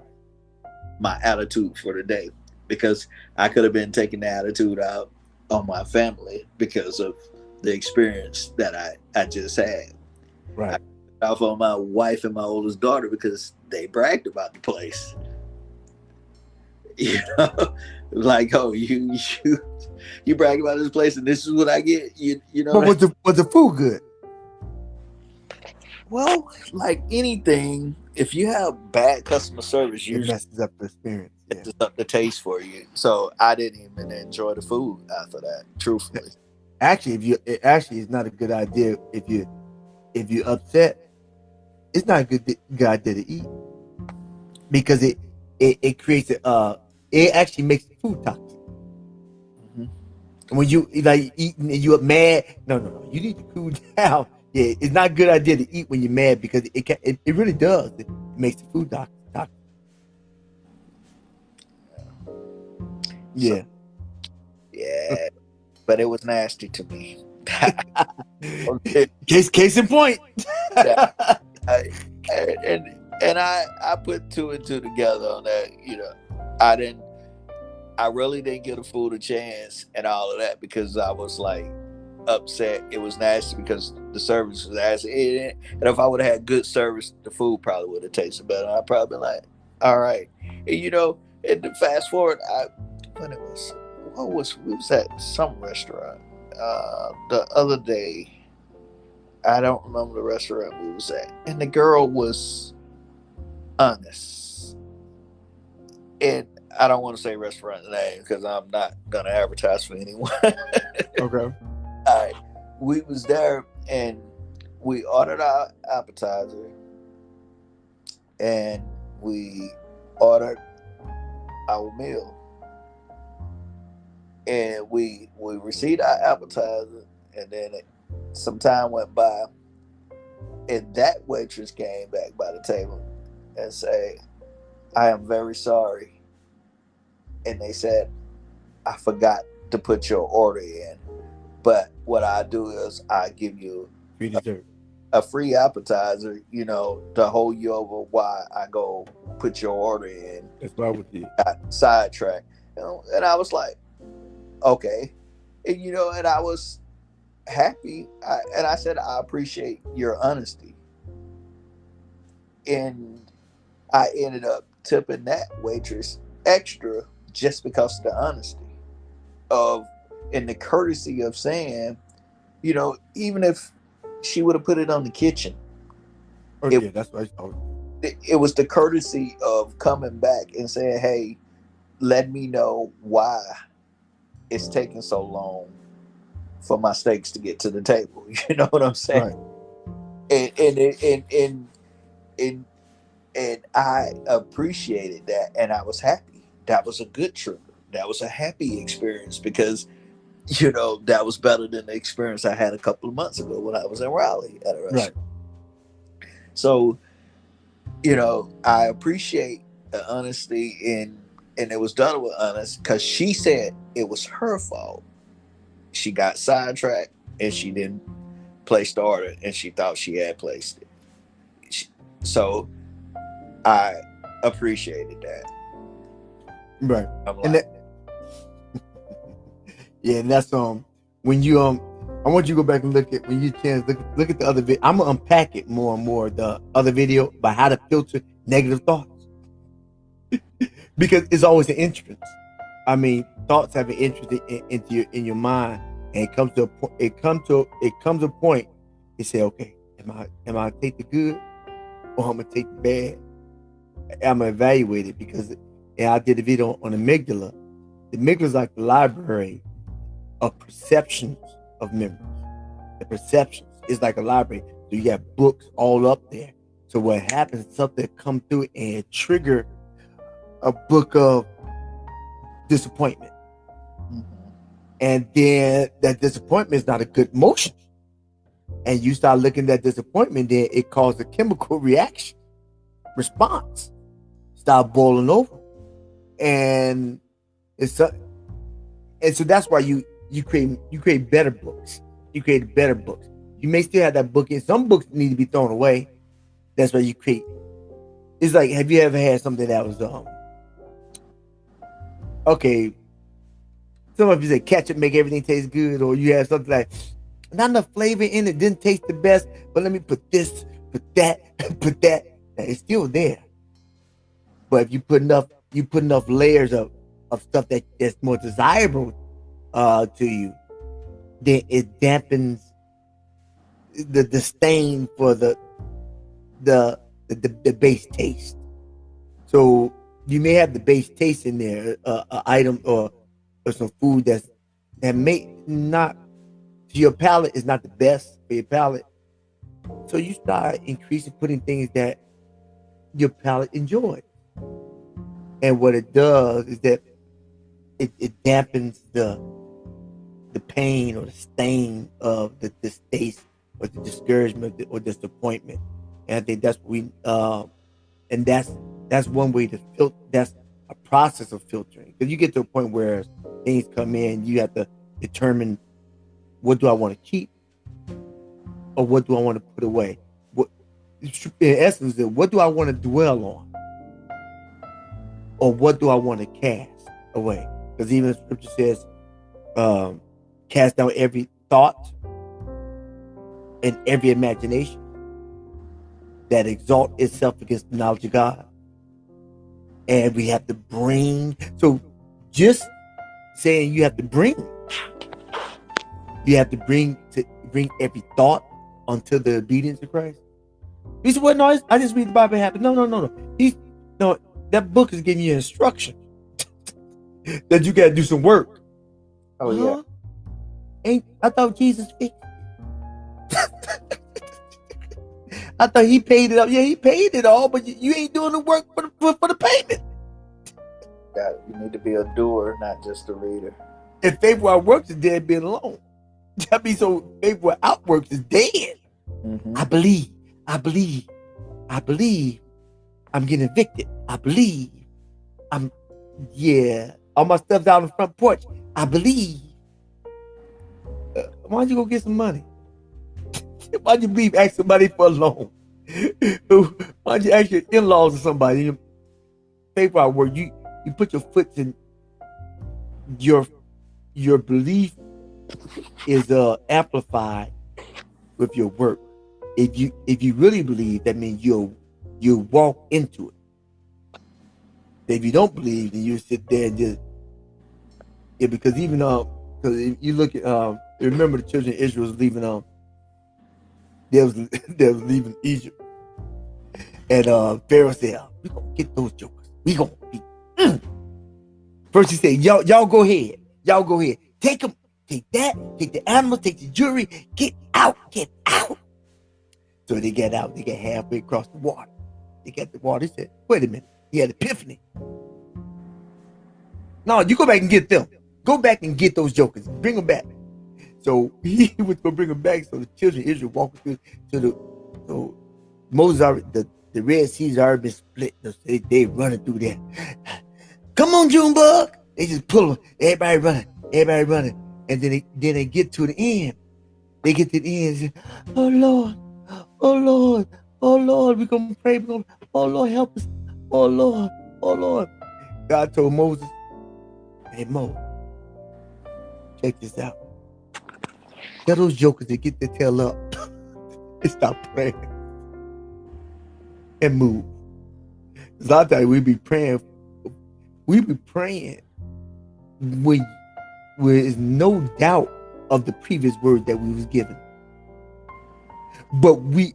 my attitude for the day, because I could have been taking the attitude out on my family because of the experience that I just had. Right. Off on my wife and my oldest daughter because they bragged about the place. You know, like, oh, you brag about this place and this is what I get. You know. But was the food good? Well, like anything, if you have bad customer service, It usually messes up the experience. Yeah. messes up the taste for you. So I didn't even enjoy the food after that, truthfully. Actually, it's not a good idea if you upset. It's not a good idea to eat because it creates it actually makes the food toxic. Mm-hmm. And when you like eating and you are mad, no, you need to cool down. Yeah, it's not a good idea to eat when you're mad because it really does. It makes the food toxic. Yeah. So, yeah, but it was nasty to me. Okay. Case in point. Yeah. And I put two and two together on that. You know, I really didn't give the food a chance and all of that because I was like upset. It was nasty because the service was nasty. And if I would have had good service, the food probably would have tasted better. I'd probably been like, all right. And you know, and then fast forward, we was at some restaurant the other day. I don't remember the restaurant we was at, and the girl was honest. And I don't want to say restaurant name because I'm not gonna advertise for anyone. Okay. All right, we was there and we ordered our appetizer, and we ordered our meal, and we received our appetizer, and then some time went by, and that waitress came back by the table and said, I am very sorry. And they said, I forgot to put your order in, but what I do is I give you Free dessert. a free appetizer, you know, to hold you over while I go put your order in. That's what I would do. Got sidetracked, you know, and I was like, okay. And, you know, and I was happy. And I said, I appreciate your honesty. And I ended up tipping that waitress extra just because of the honesty and the courtesy of saying, you know, even if she would have put it on the kitchen. Okay, that's what I thought. It was the courtesy of coming back and saying, hey, let me know why it's taking so long for my steaks to get to the table. You know what I'm saying? Right. And I appreciated that, and I was happy. That was a good trigger. That was a happy experience because, you know, that was better than the experience I had a couple of months ago when I was in Raleigh at a restaurant. Right. So, you know, I appreciate the honesty, and it was done with honest because she said it was her fault. She got sidetracked and she didn't place the order, and she thought she had placed it. So I appreciated that. Right. Like, and yeah, and that's when you I want you to go back and look at when you chance look at the other video. I'm gonna unpack it more and more, the other video about how to filter negative thoughts. Because it's always an entrance. I mean, thoughts have an entrance in your mind, and it comes to a point you say, okay, am I take the good or I'm gonna take the bad? I'm gonna evaluate it because I did a video on amygdala. The amygdala is like the library of perceptions of memories. The perceptions is like a library. So you got books all up there. So what happens, something come through and trigger a book of disappointment. Mm-hmm. And then that disappointment is not a good emotion. And you start looking at disappointment, then it causes a chemical response. start boiling over. And it's and so that's why you create better books. You create better books. You may still have that book in. Some books need to be thrown away. That's why you create. It's like, have you ever had something that was okay? Some of you say ketchup make everything taste good, or you have something like not enough flavor in it, didn't taste the best, but let me put this, put that, put that. Now, it's still there. But if you put enough layers of stuff that's more desirable to you, then it dampens the disdain for the base taste. So you may have the base taste in there, item or some food that may not, to your palate, is not the best for your palate. So you start increasing putting things that your palate enjoys. And what it does is that it dampens the pain or the stain of the distaste or the discouragement or disappointment. And I think that's what we and that's one way to filter. That's a process of filtering, because you get to a point where things come in, you have to determine, what do I want to keep or what do I want to put away. What, in essence, what do I want to dwell on, or what do I want to cast away? Because even the scripture says, cast down every thought and every imagination that exalt itself against the knowledge of God. And we have to bring, so just saying you have to bring every thought unto the obedience of Christ. He said, well, no, I just read the Bible and happen. No. That book is giving you instruction that you got to do some work. Oh, yeah. I thought Jesus fixed it. I thought he paid it up. Yeah, he paid it all, but you ain't doing the work for the payment. You need to be a doer, not just a reader. If faith without works is dead being alone. I mean, so faith without works is dead. Mm-hmm. I believe. I'm getting evicted. I believe. All my stuff's out on the front porch. I believe. Why don't you go get some money? Why don't you believe, ask somebody for a loan? Why don't you ask your in-laws or somebody? Faith without work, you put your foot in your belief is amplified with your work. If you really believe, that means you walk into it. If you don't believe, then you sit there and just because even because if you look at remember the children of Israel was leaving they was leaving Egypt, and Pharaoh said, "We gonna get those jokers. We gonna be." First he said, y'all go ahead. Take them. Take that. Take the animal. Take the jewelry. Get out. So they get out. They get halfway across the water. They got the water. He said, wait a minute. He had epiphany. No, you go back and get them. Go back and get those jokers. Bring them back. So he was going to bring them back. So the children of Israel walking through. So Moses already, the Red Sea's already been split. So they running through there. Come on, Junebug. They just pull them. Everybody running. And then they get to the end. They get to the end and say, oh Lord, we're going to pray. Oh Lord, help us. Oh Lord. God told Moses, hey Mo, check this out. Tell those jokers to get their tail up and stop praying and move. Because I'll tell you, we be praying when there is no doubt of the previous word that we was given. But we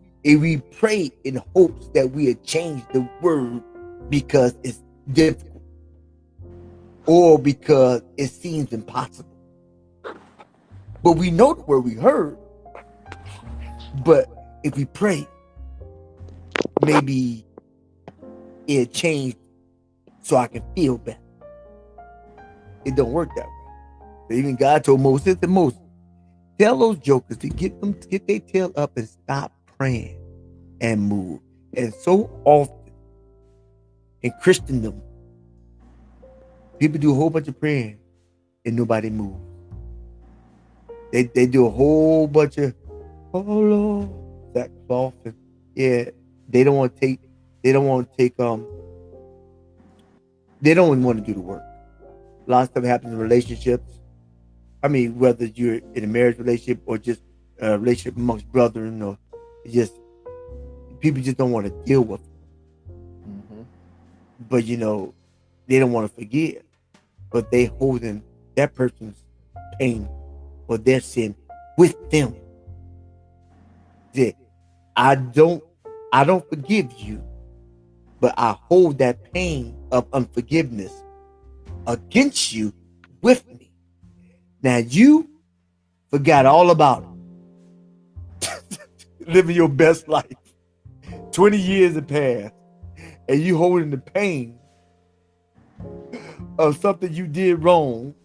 pray in hopes that we had changed the word because it's difficult or because it seems impossible. But we know the word we heard. But if we pray, maybe it changed so I can feel better. It don't work that way. But even God told Moses, tell those jokers to get their tail up and stop praying and move. And so often In Christendom, people do a whole bunch of praying and nobody moves. They do a whole bunch of oh Lord sackcloth and yeah, they don't want to take they don't want to take they don't want to do the work. A lot of stuff happens in relationships. I mean, whether you're in a marriage relationship or just a relationship amongst brethren, or just people just don't want to deal with it. Mm-hmm. But they don't want to forgive, but they holding that person's pain or their sin with them. That I don't forgive you, but I hold that pain of unforgiveness against you with me. Now you forgot all about it. Living your best life. 20 years have passed, and you holding the pain of something you did wrong.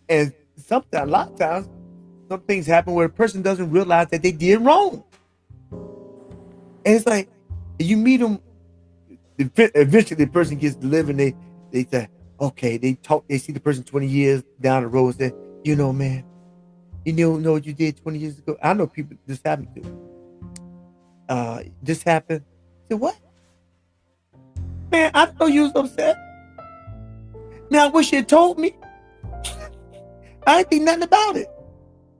And sometimes, a lot of times, some things happen where a person doesn't realize that they did wrong. And it's like, you meet them, eventually the person gets delivered, and they say, okay, they see the person 20 years down the road and say, man, you know what you did 20 years ago? I know people this happened to. This happened. I said, what? Man, I know you was upset. Man, I wish you had told me. I ain't think nothing about it.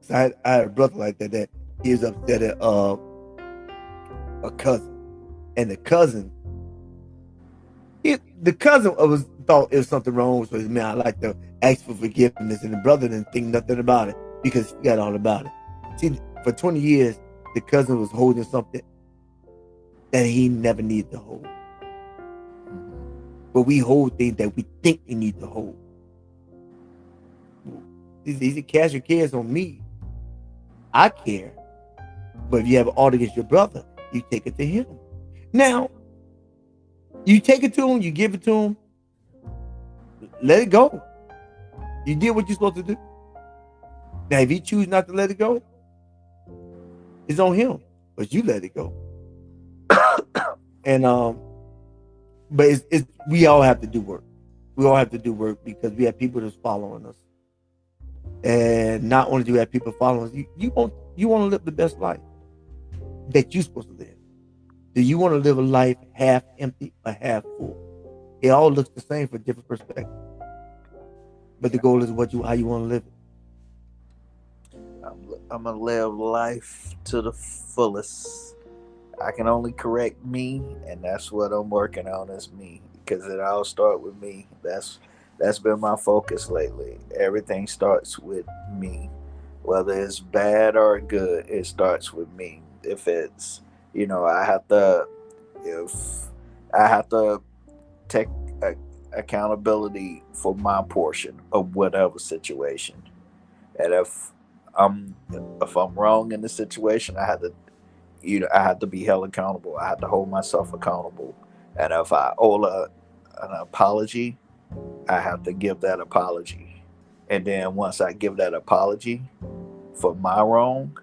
So I had a brother like that he was upset at a cousin. And the cousin thought it was something wrong with him. Man, I like to ask for forgiveness, and the brother didn't think nothing about it because he got all about it. See, for 20 years, the cousin was holding something that he never needed to hold. But we hold things that we think we need to hold. It's easy, cast your cares on me. I care. But if you have an ought against your brother, you take it to him. Now, you take it to him, you give it to him, let it go. You did what you're supposed to do. Now, if he chooses not to let it go, it's on him. But you let it go. And but it's we all have to do work. We all have to do work because we have people that's following us. And not only do we have people following us, you want to live the best life that you're supposed to live. Do you want to live a life half empty or half full? It all looks the same from different perspectives. But the goal is how you want to live it. I'm gonna live life to the fullest. I can only correct me, and that's what I'm working on is me, because it all starts with me. That's been my focus lately. Everything starts with me, whether it's bad or good. It starts with me. If it's I have to take accountability for my portion of whatever situation, and if I'm wrong in the situation, I have to be held accountable. I have to hold myself accountable. And if I owe an apology, I have to give that apology. And then once I give that apology for my wrong,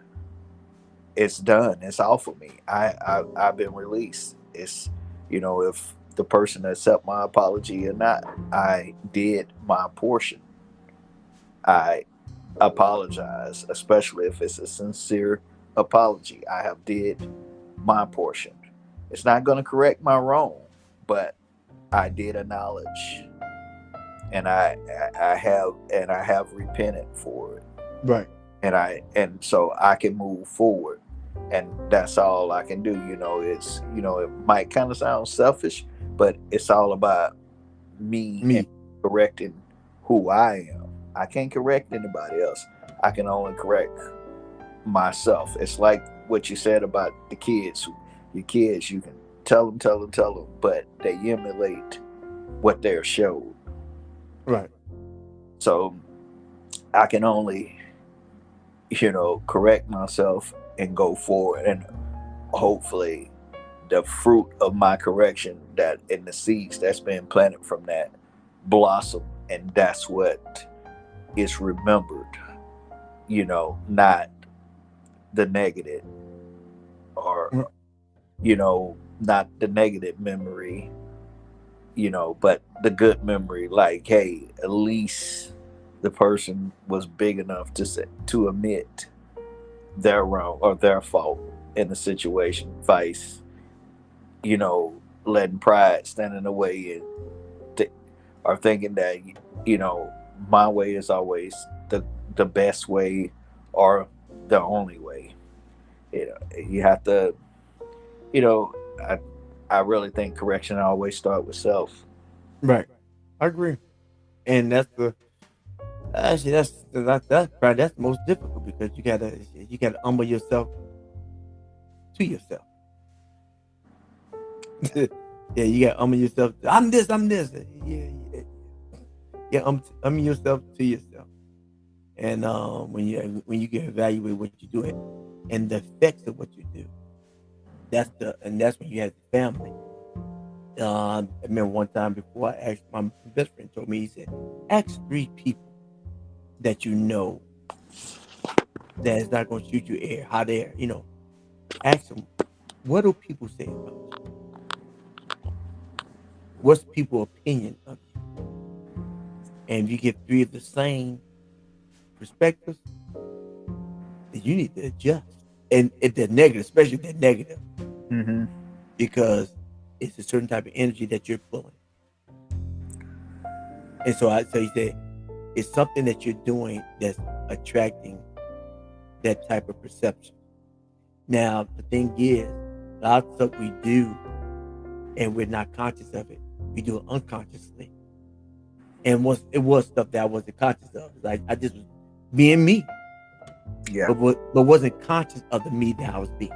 it's done. It's off of me. I've been released. It's if the person accept my apology or not, I did my portion. I apologize, especially if it's a sincere apology. I have did my portion. It's not going to correct my wrong, but I did acknowledge, and I have repented for it. Right. And so I can move forward, and that's all I can do. It might kind of sound selfish, but it's all about me and correcting who I am. I can't correct anybody else. I can only correct myself. It's like what you said about the kids. Your kids, you can tell them, but they emulate what they're showed. Right. So I can only, correct myself and go forward, and hopefully the fruit of my correction, that in the seeds that's been planted from that, blossom, and that's what is remembered. Not the negative, or not the negative memory but the good memory, like, hey, at least the person was big enough to admit their wrong or their fault in the situation, vice, letting pride stand in the way and th- or thinking that you know my way is always the best way or the only way. You have to, you know, I I really think correction always start with self. Right. I agree. And that's the actually that's probably that's the most difficult because you gotta humble yourself to yourself. Yeah, you gotta humble yourself. I'm this. I'm this. Yeah, yeah. Yeah, humble yourself to yourself. And when you can evaluate what you do and the effects of what you do, that's when you have the family. I remember one time before I asked my best friend told me he said, ask three people that you know that is not going to shoot you air, hot air. Ask them, what do people say about you? What's people's opinion of you? And if you get three of the same perspectives, then you need to adjust. And if they're negative, especially if they're negative, Mm-hmm. because it's a certain type of energy that you're pulling. And so he said, it's something that you're doing that's attracting that type of perception. Now, the thing is, a lot of stuff we do and we're not conscious of it. We do it unconsciously. And it was stuff that I wasn't conscious of. Like I just was being me, Yeah. but wasn't conscious of the me that I was being.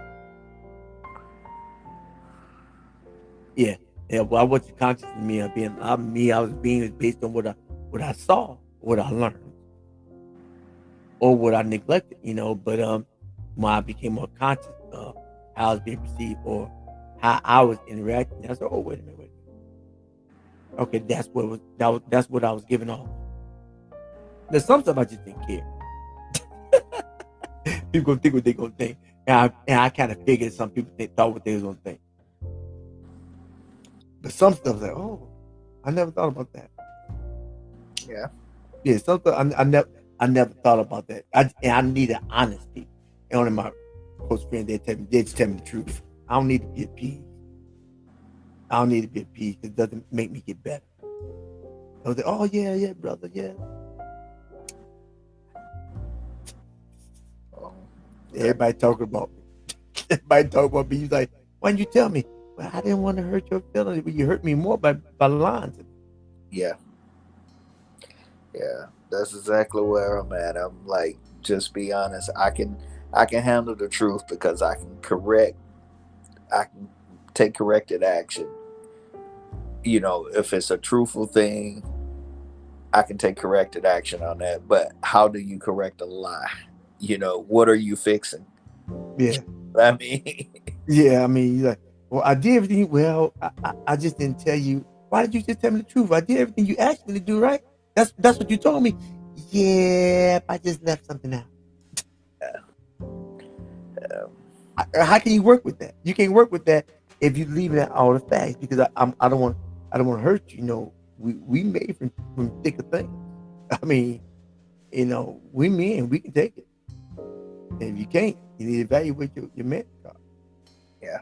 Yeah. Yeah, well, I wasn't conscious of me of being me. I was being based on what I saw, what I learned, or what I neglected. But when I became more conscious of how I was being perceived or how I was interacting, I said, "Oh, wait a minute, wait a minute. Okay, that's what I was giving off." There's some stuff I just didn't care. People gonna think what they gonna think, and I kind of figured some people thought what they was gonna think. But some stuff like, oh, I never thought about that. Yeah. Yeah, something I never thought about that. I needed honesty. And one of my close friends, they just tell me the truth. I don't need to be appeased. I don't need to be appeased. It doesn't make me get better. I was like, oh yeah, brother, yeah. Oh, Everybody talking about me. Everybody talking about me. He's like, why didn't you tell me? Well, I didn't want to hurt your feelings, but you hurt me more by lying to me. yeah. Yeah. That's exactly where I'm at. I'm like, just be honest. I can handle the truth because I can take corrected action. If it's a truthful thing, I can take corrected action on that. But how do you correct a lie? What are you fixing? Yeah. I mean, Yeah, I mean, he's like, well, I did everything. Well, I just didn't tell you. Why did you just tell me the truth? I did everything you asked me to do, right? That's what you told me. Yeah, I just left something out. um, How can you work with that? You can't work with that if you leave out all the facts because I don't want to hurt you. We made from thicker things. I mean, we men we can take it. And if you can't, you need to evaluate your man card. yeah.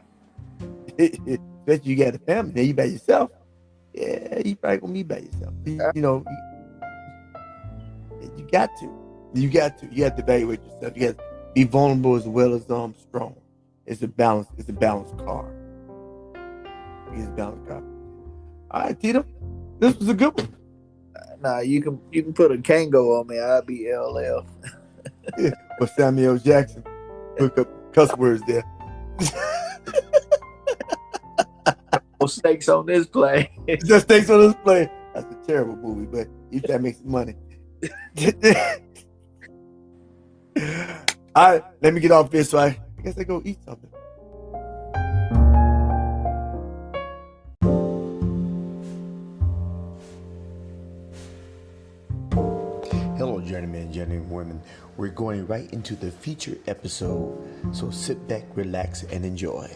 Especially you got a family, then you by yourself. Yeah, you probably gonna be by yourself. You got to. You have to evaluate yourself. You got to be vulnerable as well as strong. It's a balance. It's a balanced card. It's a balanced card. All right, Tito. This was a good one. Nah, you can put a Kango on me. I'll be LL. But Samuel Jackson hook up cuss words there. No snakes on this play. Just takes on this play. That's a terrible movie, but if that makes money. All right, let me get off this. So I guess I go eat something. Hello, journeymen and journeywomen. We're going right into the feature episode, so sit back, relax, and enjoy.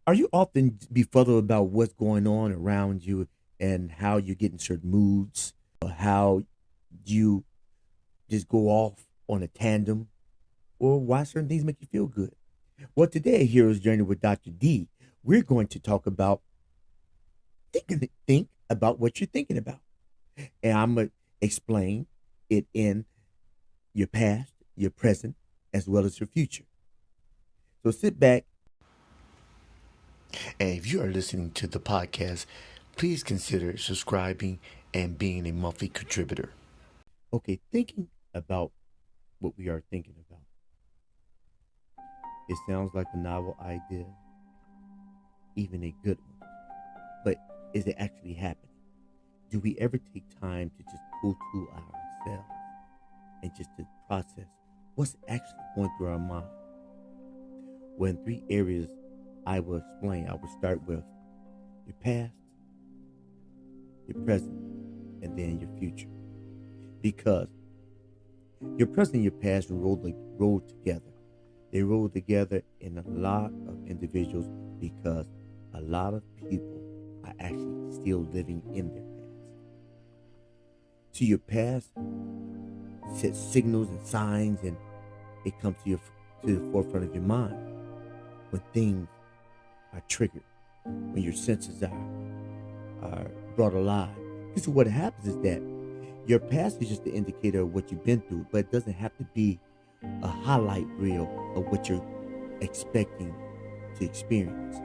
Are you often befuddled about what's going on around you and how you get in certain moods, or how you just go off on a tandem, or why certain things make you feel good? Well, today at Hero's Journey with Dr. D, we're going to talk about think about what you're thinking about. And I'm going to explain it in your past, your present, as well as your future. So sit back. And if you are listening to the podcast, please consider subscribing and being a monthly contributor. Okay, thinking about what we are thinking about. It sounds like a novel idea, even a good one. But is it actually happening? Do we ever take time to just pull to ourselves and just to process what's actually going through our mind? Well, in 3 areas I will explain. I will start with your past, your present, and then your future. Because your present and your past roll together. They roll together in a lot of individuals because a lot of people are actually still living in their past. To your past sets signals and signs, and it comes to the forefront of your mind when things are triggered, when your senses are brought alive. Because what happens is that your past is just the indicator of what you've been through, but it doesn't have to be a highlight reel of what you're expecting to experience,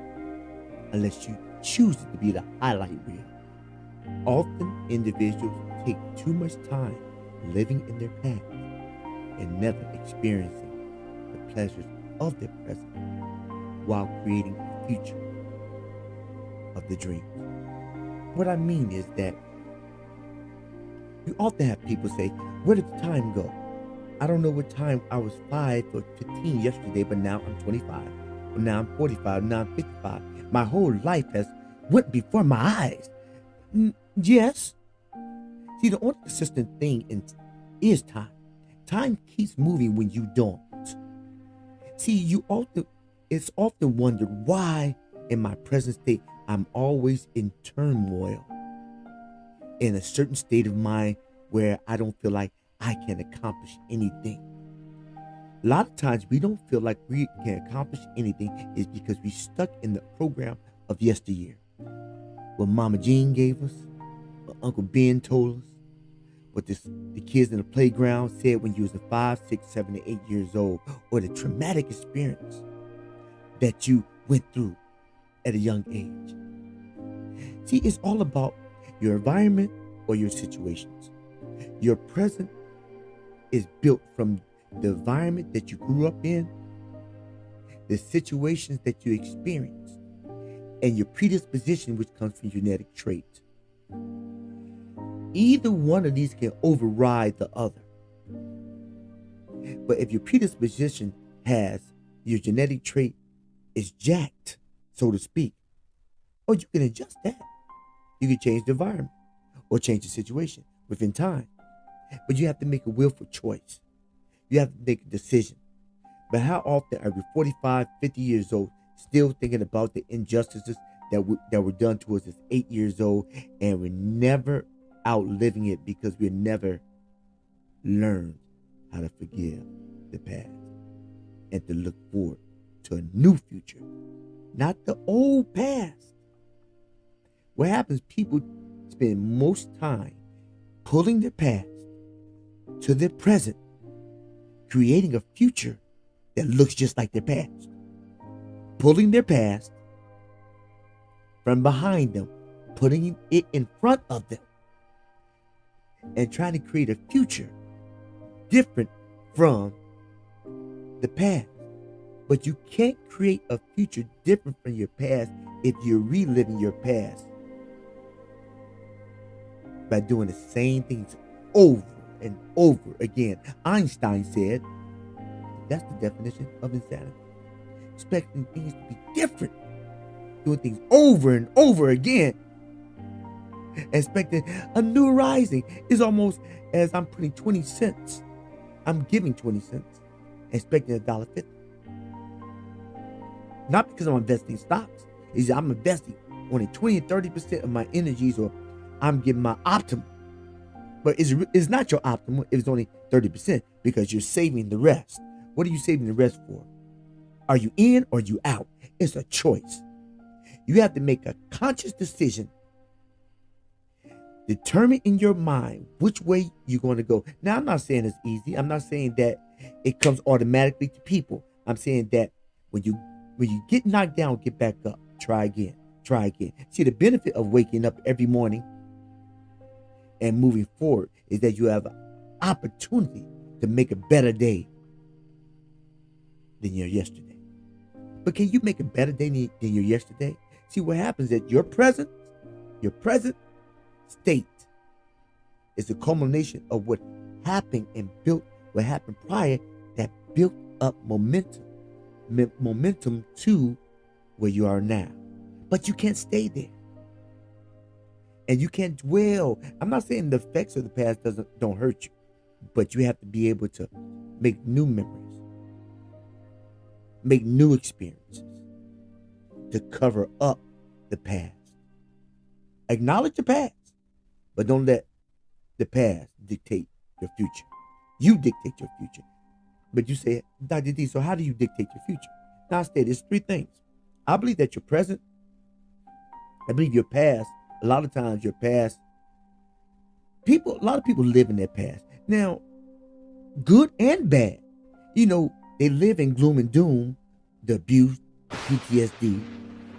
unless you choose it to be the highlight reel. Often individuals take too much time living in their past and never experiencing the pleasures of their present while creating a future of the dream. What I mean is that you often have people say, where did the time go? I don't know what time. I was 5 or 15 yesterday, but now I'm 25. But now I'm 45, now I'm 55. My whole life has went before my eyes. Yes. See, the only consistent thing is time. Time keeps moving when you don't. See, it's often wondered why in my present state I'm always in turmoil, in a certain state of mind where I don't feel like I can accomplish anything. A lot of times we don't feel like we can accomplish anything is because we're stuck in the program of yesteryear. What Mama Jean gave us, what Uncle Ben told us, what the kids in the playground said when you was 5, 6, 7, and 8 years old, or the traumatic experience that you went through at a young age. See, it's all about your environment or your situations. Your present is built from the environment that you grew up in, the situations that you experienced, and your predisposition, which comes from genetic traits. Either one of these can override the other. But if your predisposition has your genetic trait is jacked, so to speak, or you can adjust that. You can change the environment or change the situation within time. But you have to make a willful choice. You have to make a decision. But how often are we 45, 50 years old still thinking about the injustices that were done to us as 8 years old, and we're never outliving it because we never learned how to forgive the past and to look forward to a new future, not the old past. What happens, people spend most time pulling their past to their present, creating a future that looks just like their past, pulling their past from behind them, putting it in front of them, and trying to create a future different from the past. But you can't create a future different from your past if you're reliving your past by doing the same things over and over again. Einstein said that's the definition of insanity. Expecting things to be different, doing things over and over again, expecting a new rising. Is almost as I'm putting 20 cents, I'm giving 20 cents, expecting $1.50. Not because I'm investing stocks, Is I'm investing only 20 and 30% of my energies, or I'm giving my optimum. But it's not your optimum if it's only 30% because you're saving the rest. What are you saving the rest for? Are you in or are you out? It's a choice. You have to make a conscious decision. Determine in your mind which way you're going to go. Now, I'm not saying it's easy. I'm not saying that it comes automatically to people. I'm saying that when you get knocked down, get back up. Try again. Try again. See, the benefit of waking up every morning and moving forward is that you have an opportunity to make a better day than your yesterday. But can you make a better day than your yesterday? See, what happens is that your present state is the culmination of what happened and built, what happened prior, that built up momentum to where you are now. But you can't stay there. And you can't dwell. I'm not saying the effects of the past don't hurt you, but you have to be able to make new memories, make new experiences to cover up the past. Acknowledge the past, but don't let the past dictate your future. You dictate your future. But you say, Dr. D, so how do you dictate your future? Now I state there's three things. I believe that your present, I believe your past. A lot of times your past, a lot of people live in their past. Now, good and bad. You know, they live in gloom and doom, the abuse, PTSD,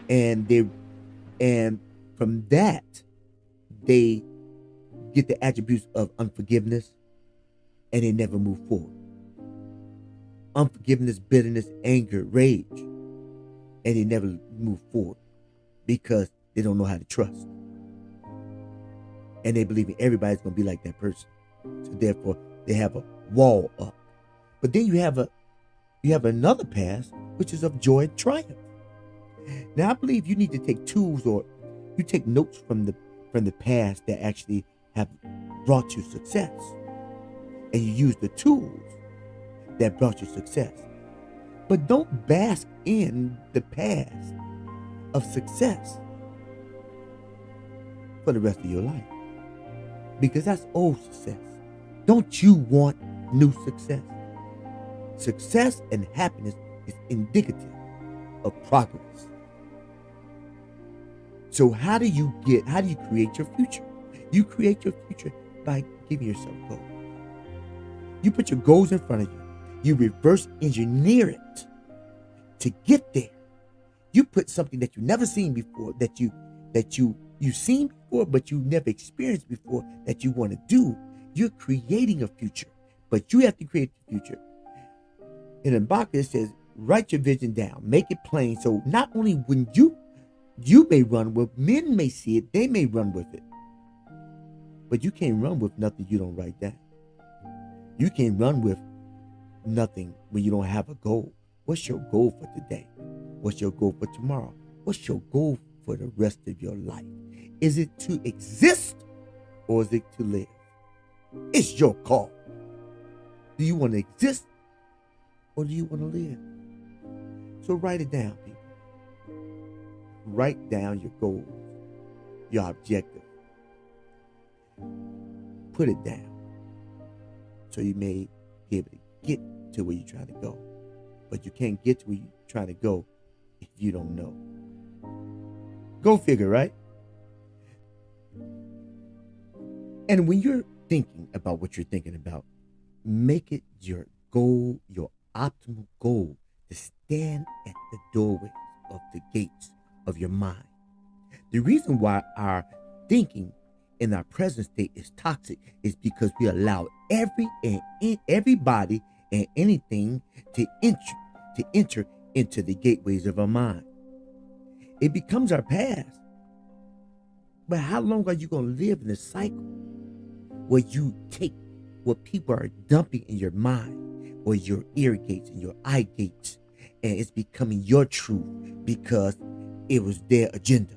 and from that, they get the attributes of unforgiveness, and they never move forward. Unforgiveness, bitterness, anger, rage, and they never move forward because they don't know how to trust. And they believe everybody's going to be like that person. So therefore, they have a wall up. But then you have another past, which is of joy and triumph. Now, I believe you need to take tools, or you take notes from the past that actually have brought you success. And you use the tools that brought you success. But don't bask in the past of success for the rest of your life, because that's old success. Don't you want new success? Success and happiness is indicative of progress. So how do you create your future? You create your future by giving yourself goals. You put your goals in front of you. You reverse engineer it to get there. You put something that you've never seen before, that you've seen before, but you never experienced before, that you want to do. You're creating a future, but you have to create the future. In Mbaka, it says, write your vision down, make it plain. So not only when you may run with, men may see it, they may run with it. But you can't run with nothing you don't write down. You can't run with nothing when you don't have a goal. What's your goal for today? What's your goal for tomorrow? What's your goal for the rest of your life? Is it to exist or is it to live? It's your call. Do you want to exist or do you want to live? So write it down, people. Write down your goals, your objective. Put it down so you may be able to get to where you're trying to go. But you can't get to where you're trying to go if you don't know. Go figure, right? And when you're thinking about what you're thinking about, make it your goal, your optimal goal, to stand at the doorways of the gates of your mind. The reason why our thinking in our present state is toxic is because we allow everybody and anything to enter into the gateways of our mind. It becomes our past. But how long are you going to live in a cycle where you take what people are dumping in your mind, or your ear gates and your eye gates, and it's becoming your truth because it was their agenda?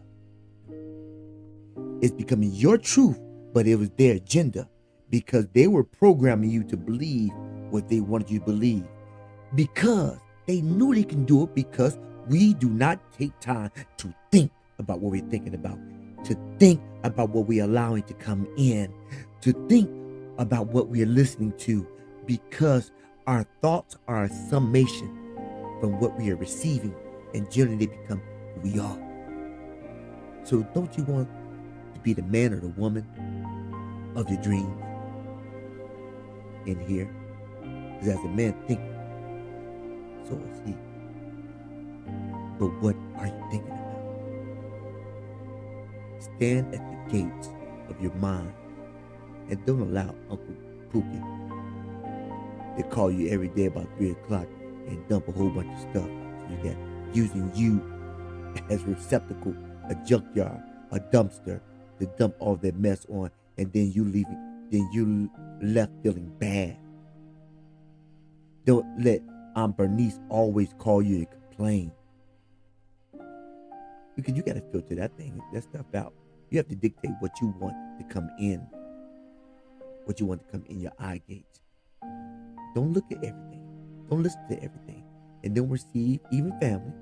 It's becoming your truth, but it was their agenda because they were programming you to believe what they wanted you to believe, because they knew they can do it, because we do not take time to think about what we're thinking about, to think about what we're allowing to come in, to think about what we're listening to, because our thoughts are a summation from what we are receiving, and generally they become who we are. So don't you want to be the man or the woman of your dreams in here? Because as a man thinks, so is he. But what are you thinking about? Stand at the gates of your mind and don't allow Uncle Pookie to call you every day about 3 o'clock and dump a whole bunch of stuff so that using you as a receptacle, a junkyard, a dumpster to dump all that mess on, and then you left feeling bad. Don't let Aunt Bernice always call you and complain. Because you got to filter that stuff out. You have to dictate what you want to come in, what you want to come in your eye gates. Don't look at everything. Don't listen to everything. And don't receive, even family,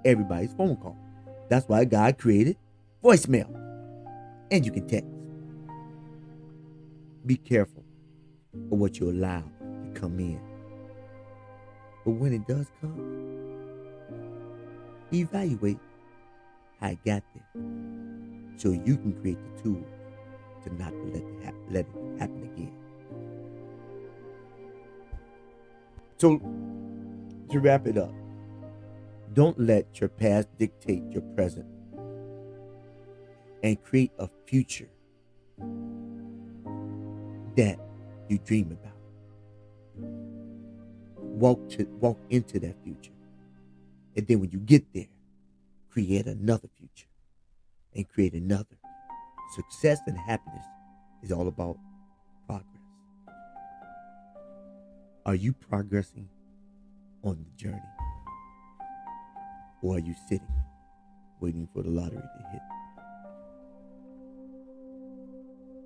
everybody's phone call. That's why God created voicemail. And you can text. Be careful of what you allow to come in. But when it does come, evaluate how it got there, so you can create the tools to not let it happen again. So, to wrap it up, don't let your past dictate your present, and create a future that you dream about. Walk into that future, and then when you get there, create another future and create another. Success and happiness is all about progress. Are you progressing on the journey? Or are you sitting, waiting for the lottery to hit?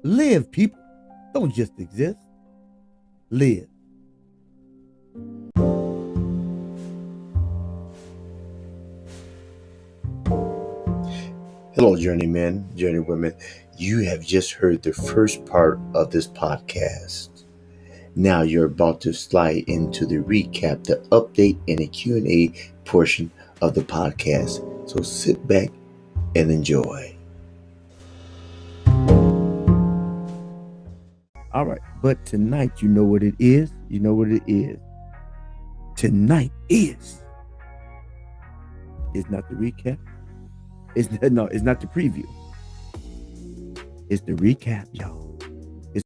Live, people. Don't just exist. Live. Hello, journeymen, journeywomen. You have just heard the first part of this podcast. Now you're about to slide into the recap, the update, and the Q&A portion of the podcast. So sit back and enjoy. All right, but tonight, you know what it is? You know what it is. Tonight is. It's not the recap. It's not the preview. It's the recap, y'all.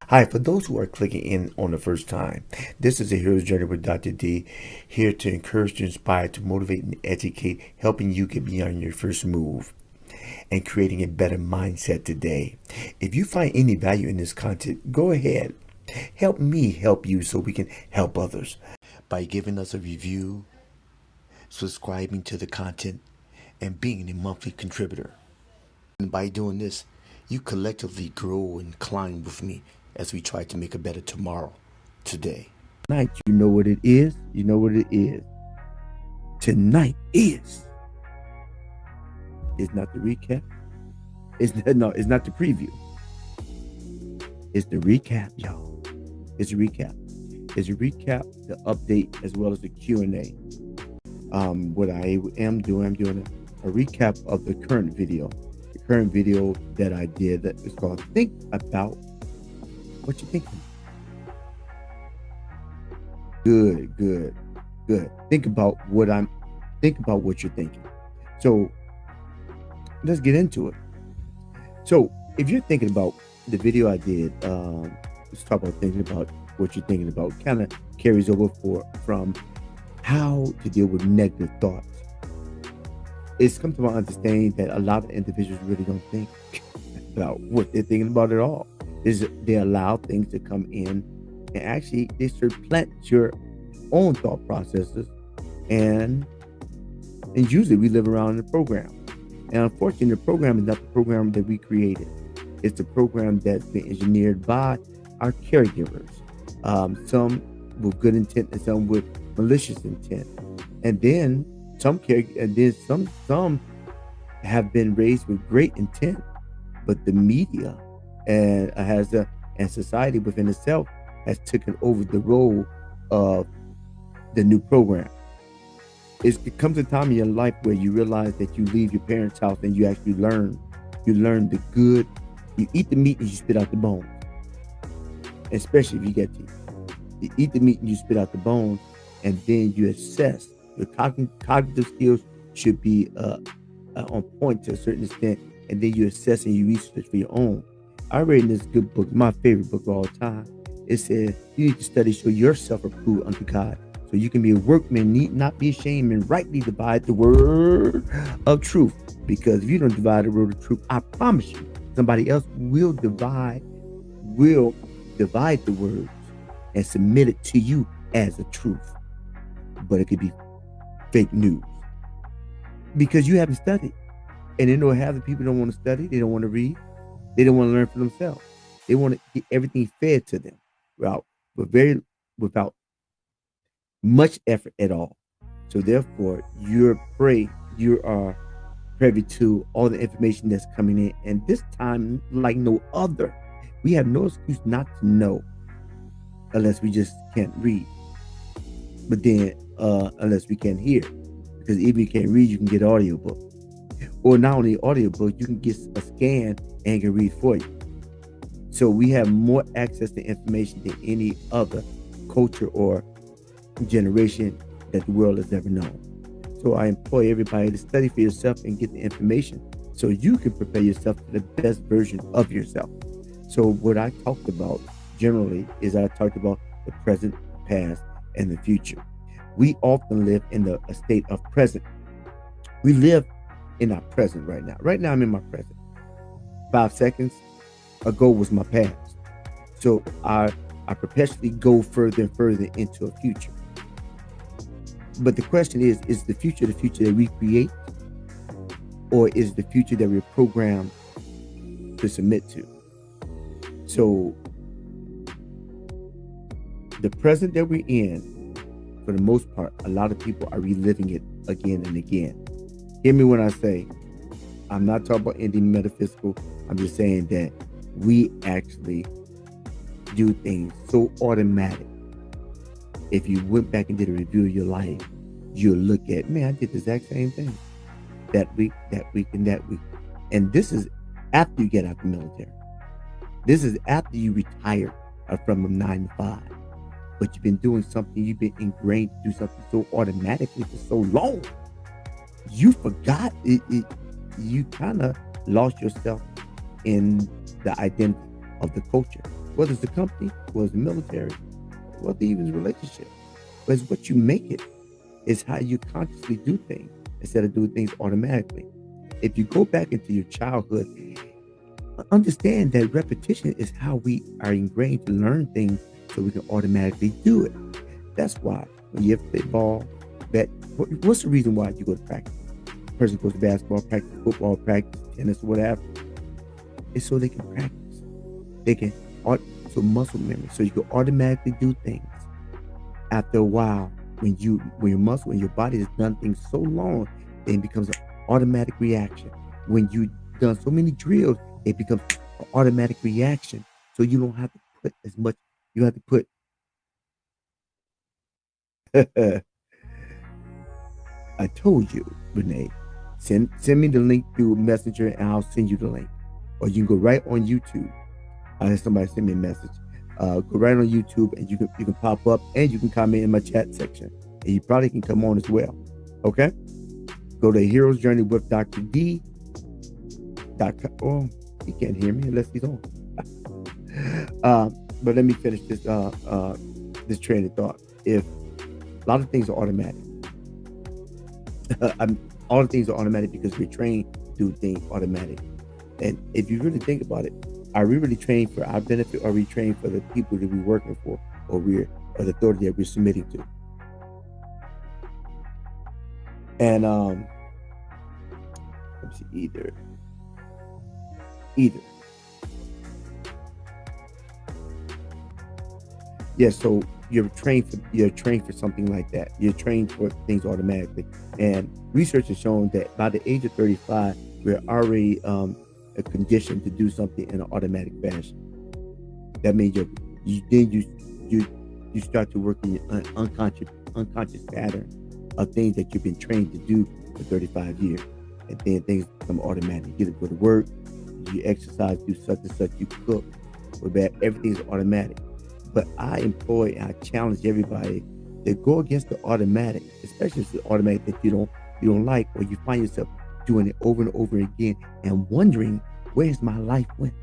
Hi, for those who are clicking in on the first time, this is a Hero's Journey with Dr. D, here to encourage, to inspire, to motivate, and educate, helping you get beyond your first move and creating a better mindset today. If you find any value in this content, go ahead. Help me help you so we can help others by giving us a review, subscribing to the content, and being a monthly contributor. And by doing this, you collectively grow and climb with me as we try to make a better tomorrow today. Tonight, you know what it is? You know what it is. Tonight is. It's not the recap. It's not the preview. It's the recap, y'all. It's a recap. It's a recap, the update, as well as the Q&A. What I am doing, I'm doing a recap of the current video. The current video that I did that is called Think About What You're Thinking. Good. Think about what you're thinking. So let's get into it. So if you're thinking about the video I did, let's talk about thinking about what you're thinking about. Kind of carries over from how to deal with negative thoughts. It's come to my understanding that a lot of individuals really don't think about what they're thinking about at all. They allow things to come in, and actually they supplant your own thought processes, and usually we live around the program. And unfortunately, the program is not the program that we created. It's the program that's been engineered by our caregivers. Some with good intent and some with malicious intent. And then Some care, and then some have been raised with great intent, but the media and society within itself has taken over the role of the new program. It comes a time in your life where you realize that you leave your parents' house and you actually learn. You learn the good. You eat the meat and you spit out the bones, especially if you get teeth. You eat the meat and you spit out the bones, and then you assess. Your cognitive skills should be on point to a certain extent, and then you assess and you research for your own. I read in this good book, my favorite book of all time. It says you need to study show yourself approved unto God, so you can be a workman, need not be ashamed, and rightly divide the word of truth. Because if you don't divide the word of truth, I promise you, somebody else will divide the words and submit it to you as a truth. But it could be fake news because you haven't studied. And you know, half the people don't want to study, they don't want to read, they don't want to learn for themselves. They want to get everything fed to them without much effort at all. So therefore, you are privy to all the information that's coming in. And this time, like no other, we have no excuse not to know unless we just can't read. But then unless we can't hear. Because even if you can't read, you can get an audiobook. Or not only audiobook, you can get a scan and it can read for you. So we have more access to information than any other culture or generation that the world has ever known. So I implore everybody to study for yourself and get the information so you can prepare yourself to the best version of yourself. So what I talked about generally is I talked about the present, past, and the future. We often live in a state of present. We live in our present right now. Right now I'm in my present. 5 seconds ago was my past. So I perpetually go further and further into a future. But the question is the future that we create, or is the future that we're programmed to submit to? So the present that we're in, for the most part, a lot of people are reliving it again and again. Hear me when I say, I'm not talking about anything metaphysical. I'm just saying that we actually do things so automatic. If you went back and did a review of your life, you'll look at, man, I did the exact same thing that week, and that week. And this is after you get out the military. This is after you retire from a 9 to 5. But you've been doing something, you've been ingrained to do something so automatically for so long. You forgot it. You kind of lost yourself in the identity of the culture. Whether it's the company, whether it's the military, whether even the relationship. But it's what you make it. It's how you consciously do things instead of doing things automatically. If you go back into your childhood, understand that repetition is how we are ingrained to learn things so we can automatically do it. That's why when you have to play ball, what's the reason why you go to practice? A person goes to basketball practice, football practice, tennis, whatever. It's so they can practice. They can, so muscle memory. So you can automatically do things. After a while, when your muscle and your body has done things so long, then it becomes an automatic reaction. When you've done so many drills, it becomes an automatic reaction. So you don't have to put as much. You have to put. I told you, Renee. Send me the link through Messenger, and I'll send you the link. Or you can go right on YouTube. I had somebody send me a message. Go right on YouTube, and you can pop up, and you can comment in my chat section, and you probably can come on as well. Okay? Go to Hero's Journey with Dr. D. Oh, he can't hear me unless he's on. But let me finish this train of thought. If a lot of things are automatic, all the things are automatic because we're trained to do things automatic. And if you really think about it, are we really trained for our benefit, or are we trained for the people that we're working for, or the authority that we're submitting to? And let me see, either. Yeah, so you're trained for something like that. You're trained for things automatically. And research has shown that by the age of 35, we're already conditioned to do something in an automatic fashion. That means you start to work in an unconscious pattern of things that you've been trained to do for 35 years, and then things become automatic. You get to go to work, you exercise, do such and such, you cook, or that everything's automatic. But I challenge everybody to go against the automatic, especially if it's the automatic that you don't like, or you find yourself doing it over and over again and wondering, where's my life went?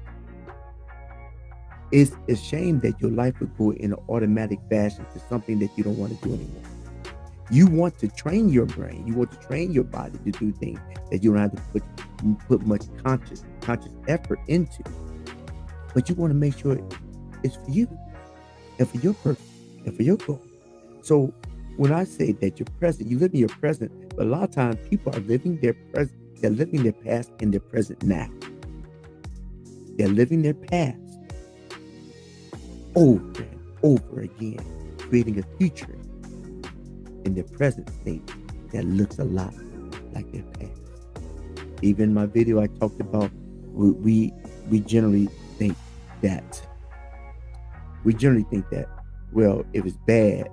It's a shame that your life would go in an automatic fashion to something that you don't want to do anymore. You want to train your brain, you want to train your body to do things that you don't have to put much conscious effort into. But you want to make sure it's for you and for your purpose and for your goal. So when I say that you're present, you live in your present, but a lot of times people are living their present, they're living their past in their present now. They're living their past over and over again, creating a future in their present state that looks a lot like their past. Even in my video, I talked about we generally think that well, if it's bad,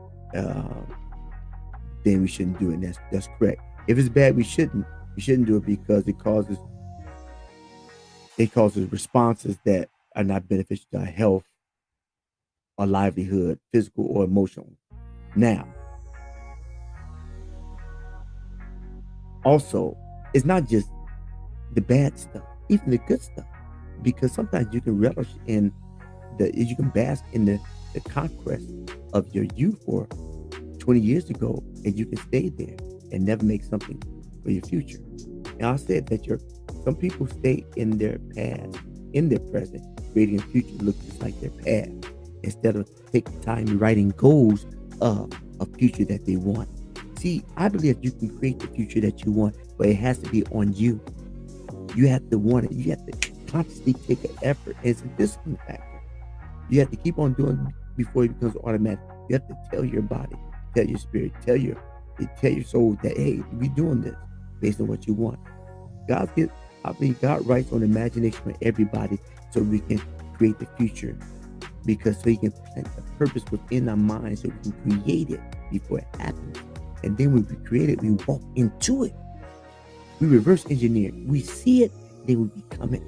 then we shouldn't do it. And that's correct. If it's bad, we shouldn't do it because it causes responses that are not beneficial to our health, our livelihood, physical or emotional. Now, also, it's not just the bad stuff, even the good stuff, because sometimes you can relish in you can bask in the conquest of your youth or 20 years ago, and you can stay there and never make something for your future. And I said that some people stay in their past, in their present, creating a future that looks just like their past, instead of taking time writing goals of a future that they want. See, I believe you can create the future that you want, but it has to be on you. You have to want it. You have to consciously take an effort. It's a discipline factor. You have to keep on doing it before it becomes automatic. You have to tell your body, tell your spirit, tell your soul that, hey, we're doing this based on what you want. I believe God writes on imagination for everybody so we can create the future, because so He can plant a purpose within our minds so we can create it before it happens. And then when we create it, we walk into it. We reverse engineer. We see it, then we become it.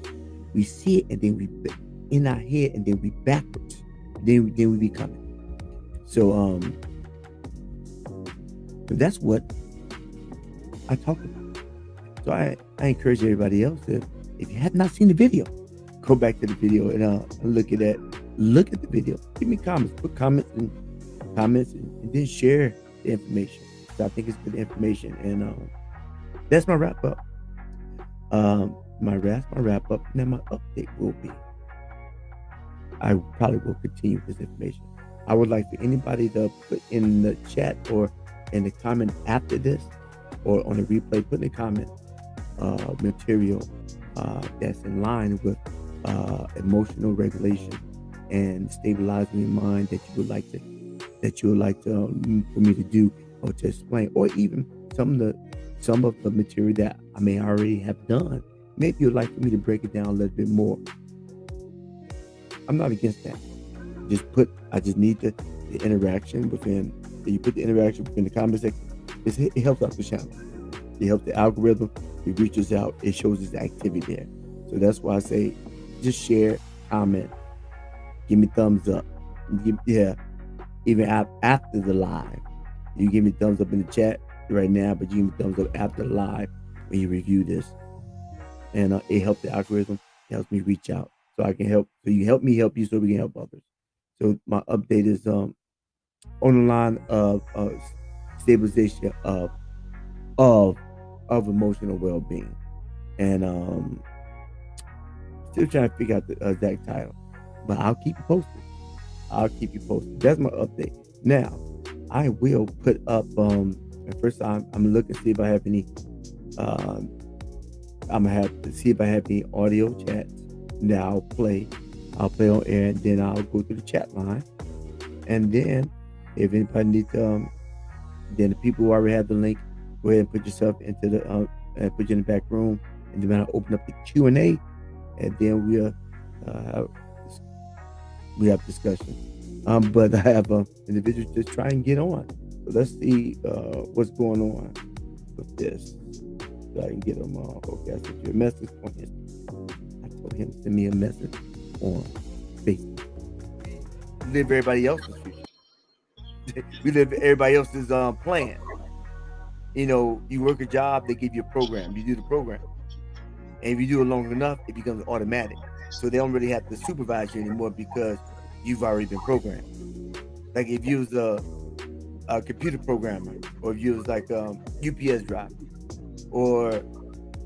We see it, and then we in our head, and then we backwards. Then we become it. So that's what I talk about. So I encourage everybody else to, if you have not seen the video, go back to the video and look at the video. Give me comments. Put comments and then share the information. So I think it's good information, and that's my wrap up. My wrap up. Now my update will be, I probably will continue this information. I would like for anybody to put in the chat or in the comment after this, or on the replay, put in the comment material that's in line with emotional regulation and stabilizing your mind that you would like to for me to do or to explain, or even some of the material that I may already have done. Maybe you'd like for me to break it down a little bit more. I'm not against that. I just need the interaction within. You put the interaction within the comment section. It helps out the channel. It helps the algorithm. It reaches out. It shows its activity there. So that's why I say, just share, comment, give me thumbs up. Even after the live, you give me thumbs up in the chat right now, but you give me thumbs up after the live when you review this, and it helps the algorithm. It helps me reach out, so I can help. So you help me help you, so we can help others. So my update is on the line of stabilization of emotional well-being, and still trying to figure out the exact title, but I'll keep you posted. That's my update. Now I will put up first I'm looking to see if I have any I'm gonna have to see if I have any audio chats. Now I'll play on air, and then I'll go to the chat line, and then If anybody needs, then the people who already have the link, go ahead and put yourself into the and put you in the back room, and then I'll open up the Q&A, and then we have discussion. But I have individuals just try and get on. So let's see what's going on with this. So I can get them on. Okay, I sent you a message on Instagram. I told him to send me a message on Facebook. We live everybody else's future. We live everybody else's plan. You know, you work a job, they give you a program. You do the program. And if you do it long enough, it becomes automatic. So they don't really have to supervise you anymore because you've already been programmed. Like if you was a computer programmer, or if you was like UPS driver, or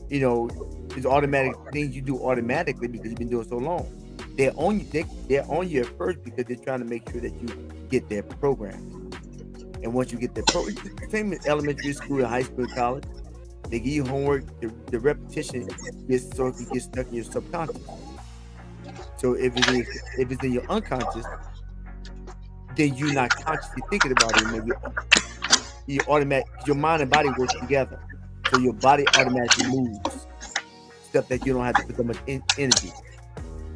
you know, it's automatic things you do automatically because you've been doing so long. They're on you. They're on you at first because they're trying to make sure that you get their program. And once you get their program, same as elementary school, high school, college, they give you homework. The repetition gets so it can get stuck in your subconscious. So if it's in your unconscious, then you're not consciously thinking about it anymore. You automatic, your mind and body work together, so your body automatically moves stuff that you don't have to put that much energy.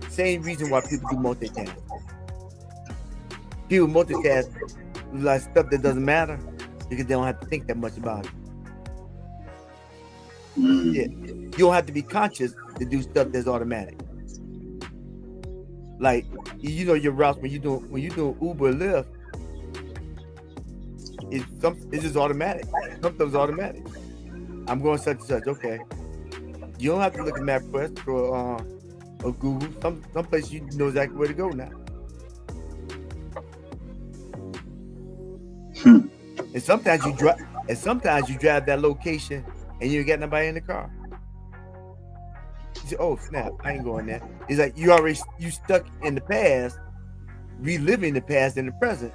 Same reason why people do multitask. People multitask like stuff that doesn't matter because they don't have to think that much about it. Yeah, you don't have to be conscious to do stuff that's automatic. Like you know your routes when you do Uber or Lyft, it's just automatic. Something's automatic. I'm going such and such. Okay, you don't have to look at MapQuest or Google. Some place you know exactly where to go now. And sometimes you drive that location and you ain't got nobody in the car. You say, oh snap, I ain't going there. It's like you stuck in the past, reliving the past in the present.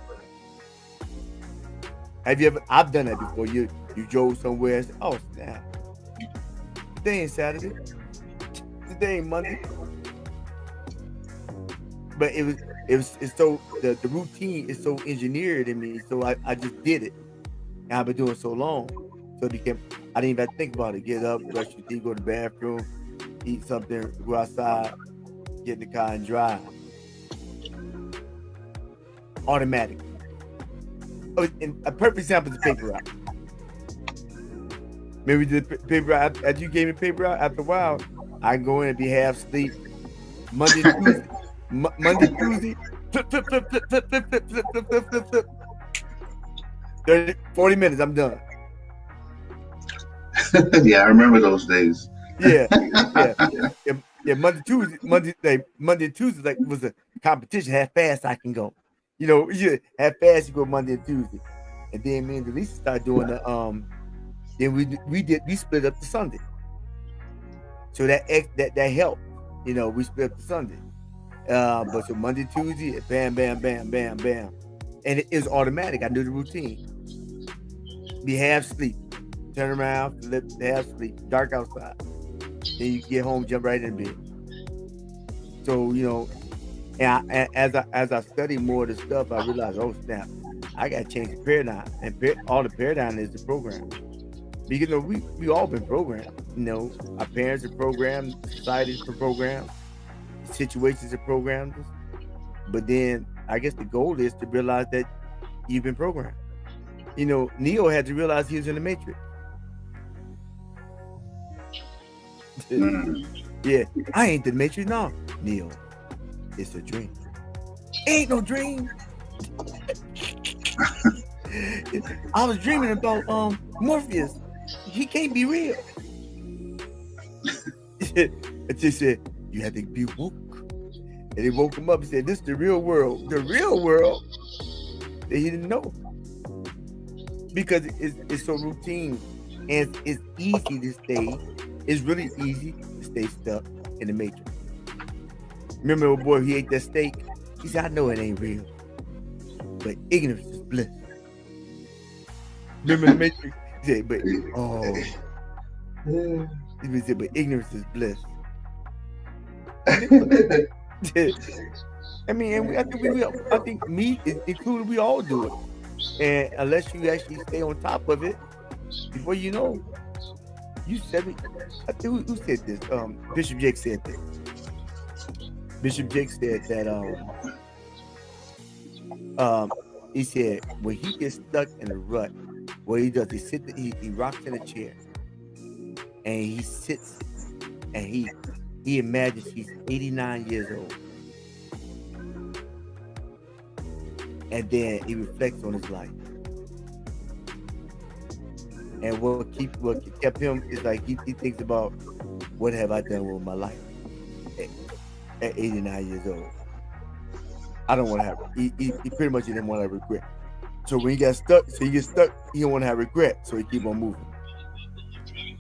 Have you ever? I've done that before. You drove somewhere and said, oh snap, today ain't Saturday, today ain't Monday. But it's so the routine is so engineered in me, so I just did it. And I've been doing it so long, so I didn't even have to think about it. Get up, brush your teeth, go to the bathroom, eat something, go outside, get in the car and drive. Automatic. Oh, and a perfect example is paper route. Maybe the paper route, after you gave me paper route, after a while, I can go in and be half asleep. Monday, Tuesday, flip. 30, 40 minutes, I'm done. Yeah, I remember those days. Yeah. Monday, Tuesday, like was a competition. How fast I can go, you know. How fast you go Monday and Tuesday, and then me and Delisa started doing the Then we split up to Sunday, so that helped. You know, we split up to Sunday, but so Monday, Tuesday, bam, bam, bam, bam, bam, and it is automatic. I knew the routine. Be half sleep, turn around, flip, half sleep, dark outside. Then you get home, jump right in bed. So you know, and as I study more of the stuff, I realized, oh snap, I got to change the paradigm, and all the paradigm is the program. Because you know, we all been programmed. You know, our parents are programmed, society's been programmed, situations are programmed. But then I guess the goal is to realize that you've been programmed. You know, Neo had to realize he was in the Matrix. Yeah, I ain't the Matrix now. Neo, it's a dream. Ain't no dream. I was dreaming about Morpheus. He can't be real. It just said you had to be woke. And they woke him up and said, this is the real world. The real world that he didn't know. Because it's so routine and it's easy to stay. It's really easy to stay stuck in the Matrix. Remember a boy, he ate that steak? He said, I know it ain't real, but ignorance is bliss. Remember the Matrix? He said, but he said, but ignorance is bliss. I mean, and I think me included, we all do it. And unless you actually stay on top of it, before you know, you said it. I think who said this? Bishop Jake said this. Bishop Jake said that he said when he gets stuck in a rut, what he does, he rocks in a chair and he sits and he imagines he's 89 years old. And then he reflects on his life. And what kept him is like he thinks about what have I done with my life at 89 years old. I don't want to have he pretty much didn't want to have regret. So when he gets stuck, he don't want to have regret, so he keep on moving.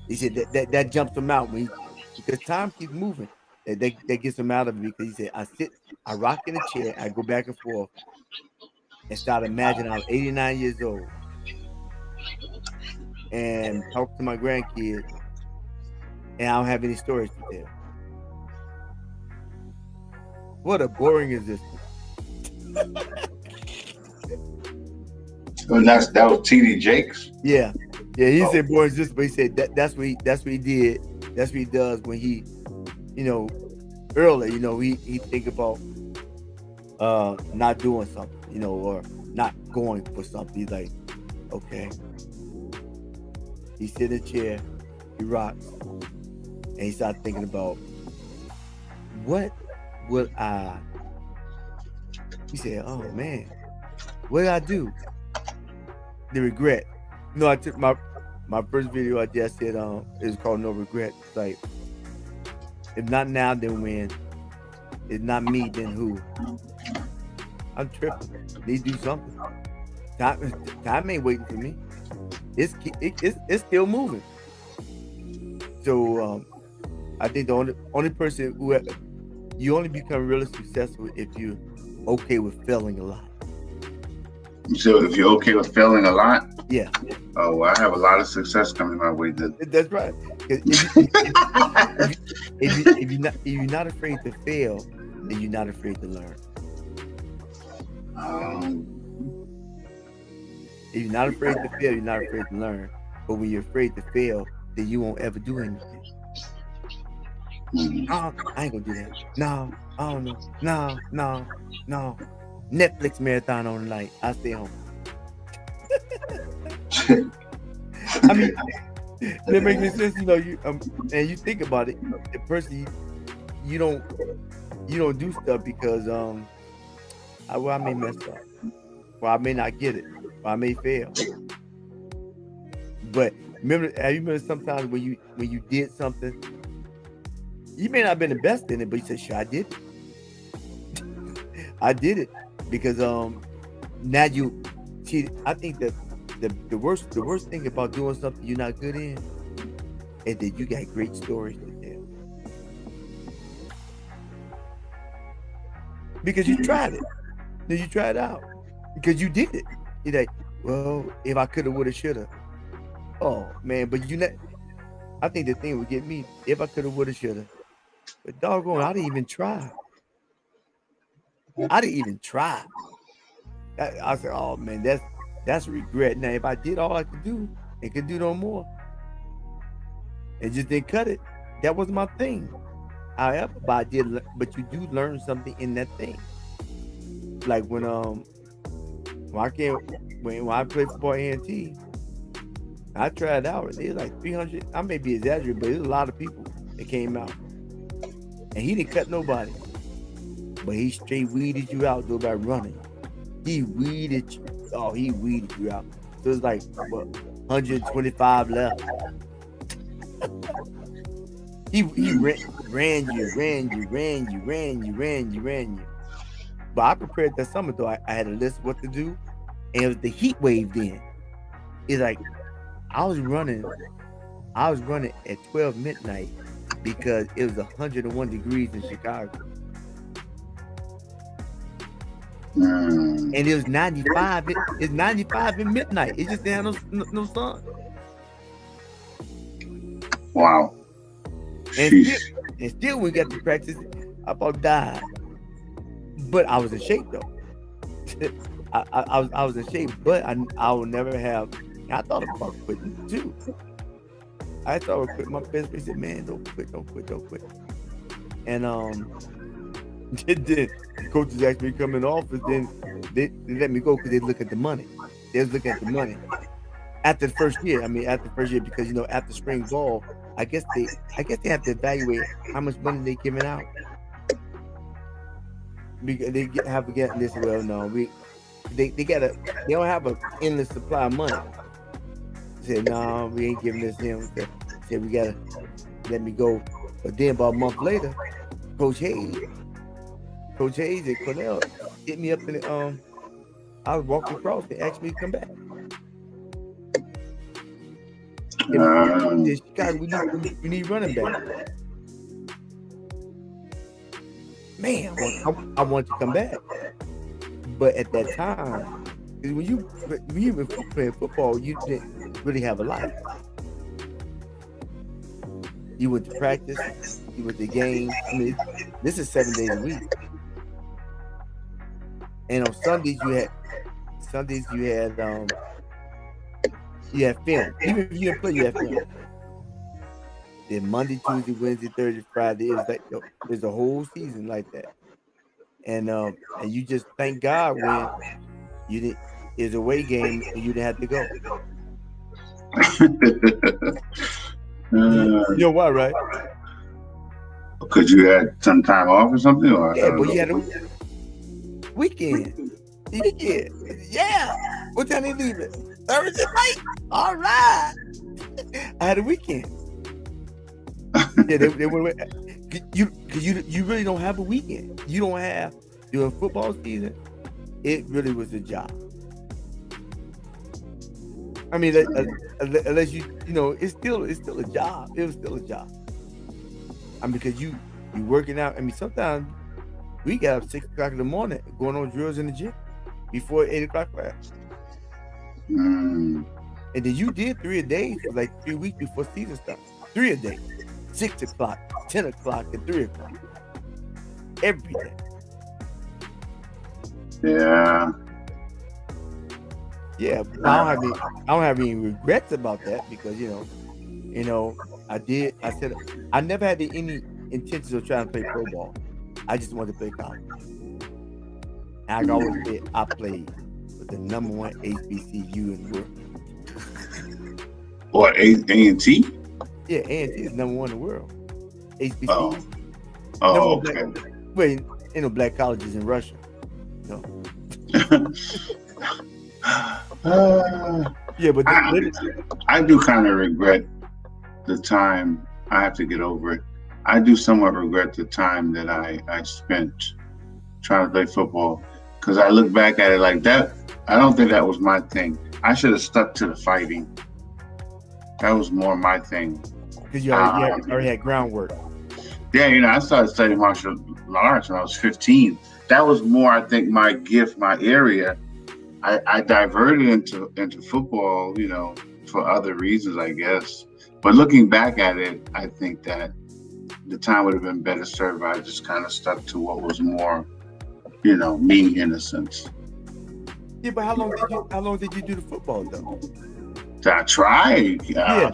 He said that jumps him out because time keeps moving. That gets him out of it because he said I rock in a chair, I go back and forth and start imagining I was 89 years old and talk to my grandkids, and I don't have any stories to tell. What a boring existence. Well, that was T.D. Jakes. Yeah. He said boring existence, but he said that's what he did. That's what he does when he, earlier, he think about not doing something, or not going for something. He's like, okay. He sit in a chair, he rocks, and he starts thinking about what would he said, oh man, what did I do? The regret. I took my first video I just said, it was called No Regret. It's like, if not now, then when? If not me, then who? I'm tripping. Need to do something. Time ain't waiting for me. It's still moving. So I think the only person you only become really successful if you're okay with failing a lot. So if you're okay with failing a lot, yeah. Oh, well, I have a lot of success coming my way. That's right. If you're not afraid to fail, then you're not afraid to learn. If you're not afraid to fail, you're not afraid to learn. But when you're afraid to fail, then you won't ever do anything. I ain't gonna do that. No, I don't know. No. Netflix marathon on tonight. I stay home. I mean, that makes sense. And you think about it. The person you don't do stuff because I may mess up, or I may not get it, or I may fail. But remember sometimes when you did something, you may not have been the best in it, but you said, "Sure, I did it. I did it." Because now you see, I think that the worst thing about doing something you're not good in is that you got great stories to tell. Because you tried it. Then you tried it out. Because you did it. You're like, well, if I coulda, woulda, shoulda. Oh man, but I think the thing would get me, if I coulda, woulda, shoulda. But doggone, I didn't even try. I said, oh man, that's regret. Now, if I did all I could do and could do no more, and just didn't cut it, that was my thing. However, but you do learn something in that thing. Like when I played football at A&T, I tried out. It was like 300. I may be exaggerating, but there's a lot of people that came out, and he didn't cut nobody. But he straight weeded you out though by running. He weeded you. Oh, he weeded you out. So it's like 125 left. he ran you. But I prepared that summer though. I had a list of what to do, and it was the heat wave then. It's like I was running at 12 midnight because it was 101 degrees in Chicago. And it was 95. It's 95 at midnight. It just didn't have no sun. Wow. And still, when we got to practice, I about died. But I was in shape though. I was in shape, but I will never have. I thought about quitting too. I thought I quit. My best friend said, "Man, don't quit." And the coaches asked me to come in the office. Then they let me go because they look at the money. They look at the money after the first year. Because after spring ball, I guess they have to evaluate how much money they giving out. Because they have to get this. Well, no, they don't have an endless supply of money. They said, no, we ain't giving this to him. They said, we gotta let me go. But then about a month later, Coach Hayes at Cornell hit me up in the I was walking across. They asked me to come back. Chicago, we need running back. Man, I want to come back. But at that time, when you were playing football, you didn't really have a life. You went to practice, you went to games. I mean, this is 7 days a week. And on Sundays you had film. Even if you didn't play, you had film. Then Monday, Tuesday, Wednesday, Thursday, Friday, there's a whole season like that. And you just thank God when you didn't. It's a away game and you didn't have to go. You know why, right? Because you had some time off or something, or yeah, but you had a weekend. Yeah. What time they leave it? Thursday night. All right. I had a weekend. Yeah, they went. You really don't have a weekend. You don't have during football season. It really was a job. I mean, unless it's still a job. It was still a job. I mean, because you working out. I mean, sometimes we got up 6 o'clock in the morning going on drills in the gym before 8 o'clock class. And then you did 3 a day for like 3 weeks before season started. 3 a day, 6 o'clock, 10 o'clock, and 3 o'clock every day. Yeah. Yeah, I don't have any regrets about that because I said I never had any intentions of trying to play pro ball. I just wanted to play college. And I always said I played with the number one HBCU in the world. What, A&T? Yeah, A&T is number one in the world. HBCU. Oh, okay. Well, black colleges in Russia. Yeah, but I do kind of regret the time. I have to get over it. I do somewhat regret the time that I spent trying to play football because I look back at it like that. I don't think that was my thing. I should have stuck to the fighting. That was more my thing. Because you already had groundwork. Yeah, I started studying martial arts when I was 15. That was more, I think, my gift, my area. I diverted into football, for other reasons, I guess. But looking back at it, I think that the time would have been better served. I just kind of stuck to what was more, me in a sense. Yeah, but how long did you do the football though? I tried. Yeah.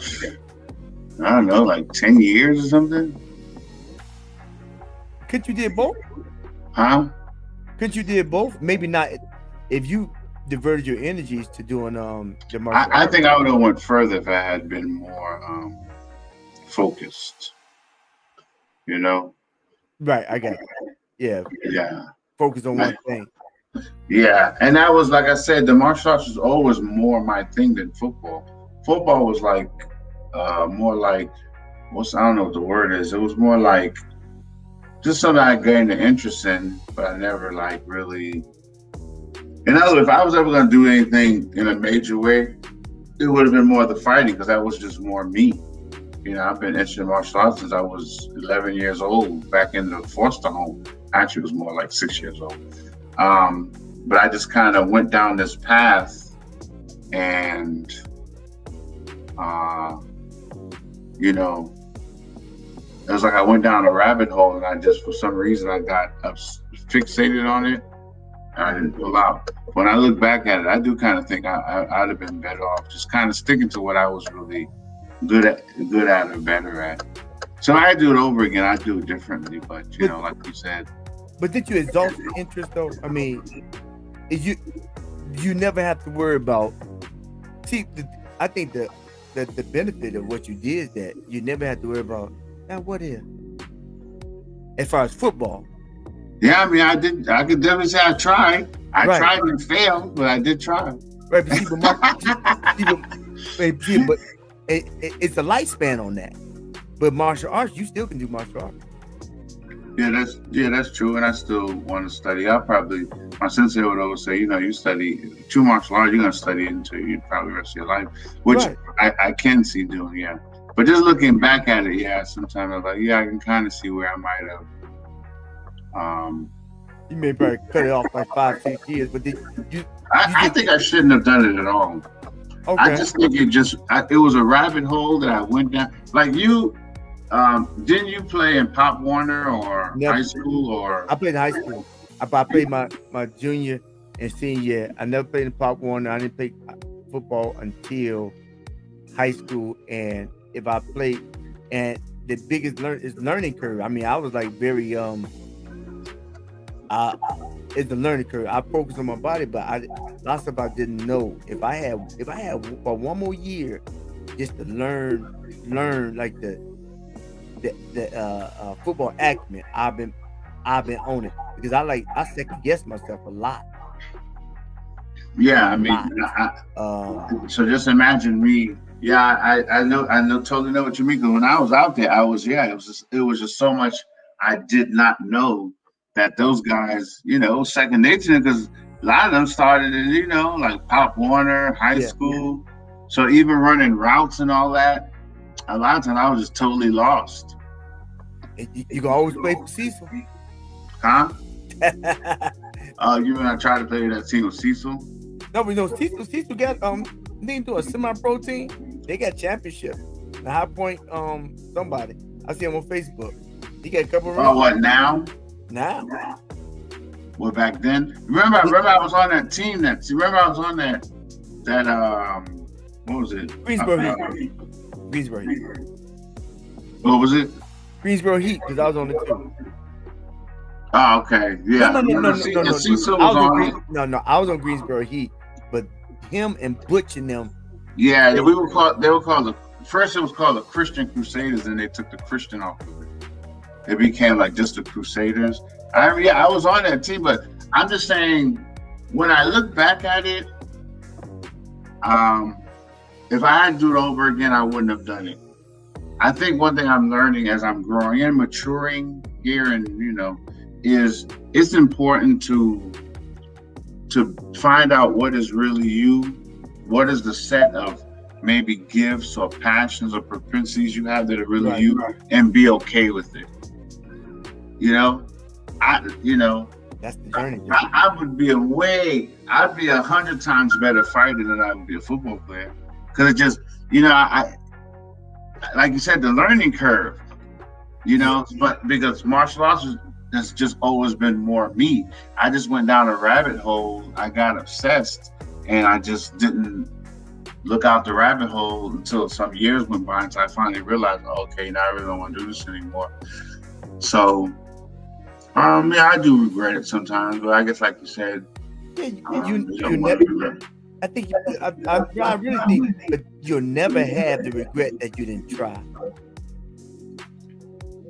I don't know, like 10 years or something. Couldn't you did both? Huh? Couldn't you did both? Maybe not. If you diverted your energies to doing the martial arts. I think I would have went further if I had been more focused. Right, I got it. Yeah. Yeah. Focus on one thing. Yeah, and that was, like I said, the martial arts was always more my thing than football. Football was like more like I don't know what the word is. It was more like just something I gained an interest in, but I never like really. In other words, if I was ever going to do anything in a major way, it would have been more the fighting because that was just more me. I've been interested in martial arts since I was 11 years old, back in the foster home. Actually, it was more like 6 years old. But I just kind of went down this path and, it was like I went down a rabbit hole and I just, for some reason, I got fixated on it. I didn't pull out. When I look back at it, I do kind of think I'd have been better off just kind of sticking to what I was really good at or better at. So I do it over again. I do it differently, but you know, like you said. But did you exhaust the interest though? I mean, you never have to worry about. See, I think the benefit of what you did is that you never have to worry about now what is as far as football. Yeah, I mean, I could definitely say I tried. I tried and failed, but I did try. Right, but but it's a lifespan on that. But martial arts, you still can do martial arts. Yeah, that's true, and I still want to study. My sensei would always say, you know, you study true martial arts, you're gonna study it until you probably the rest of your life, which I can see doing, yeah. But just looking back at it, yeah, sometimes I'm like, yeah, I can kind of see where I might have. You may probably cut it off like 5-6 years, but I think I shouldn't have done it at all. Okay. I just think it was a rabbit hole that I went down. Like you, didn't you play in Pop Warner or high school or? I played in high school. I played my junior and senior year. I never played in Pop Warner. I didn't play football until high school. And if I played, and the biggest learning curve. I mean, I was like very it's the learning curve. I focused on my body, but lots of I didn't know. If I had for one more year, just to learn like the football acumen, I've been on it because I second guess myself a lot. Yeah, I mean, so just imagine me. Yeah, I know, totally know what you mean. Because when I was out there, it was just so much I did not know that those guys, you know, second nature, because a lot of them started in, you know, like Pop Warner, high school. So even running routes and all that, a lot of times I was just totally lost. You can always play for Cecil. Huh? You mean I tried to play that team with Cecil? No, but no, Cecil got they do a semi-pro team. They got championship. The High Point somebody. I see him on Facebook. He got a couple of runs. What now? Now. Well, back then. Remember I was on that team remember I was on that what was it? Greensboro Heat. Greensboro Heat. What was it? Greensboro Heat, because I was on the team. Oh, okay. Yeah. No. Cecil was on. I was on Greensboro Heat, but him and Butch and them. Yeah, they were called it was called the Christian Crusaders, and they took the Christian off of it. It became like just the Crusaders. I was on that team, but I'm just saying, when I look back at it, if I had to do it over again, I wouldn't have done it. I think one thing I'm learning as I'm growing and maturing here, and you know, is it's important to find out what is really you, what is the set of maybe gifts or passions or propensities you have that are really you, and be okay with it. You know, that's the journey. I would be I'd be 100 times better fighter than I would be a football player, because it just, you know, I like you said, the learning curve, you know, but because martial arts has just always been more me. I just went down a rabbit hole. I got obsessed, and I just didn't look out the rabbit hole until some years went by until I finally realized, okay, now I really don't want to do this anymore. So, yeah, I do regret it sometimes, but I guess, like you said, you never. I think I really think that you'll never have the regret that you didn't try.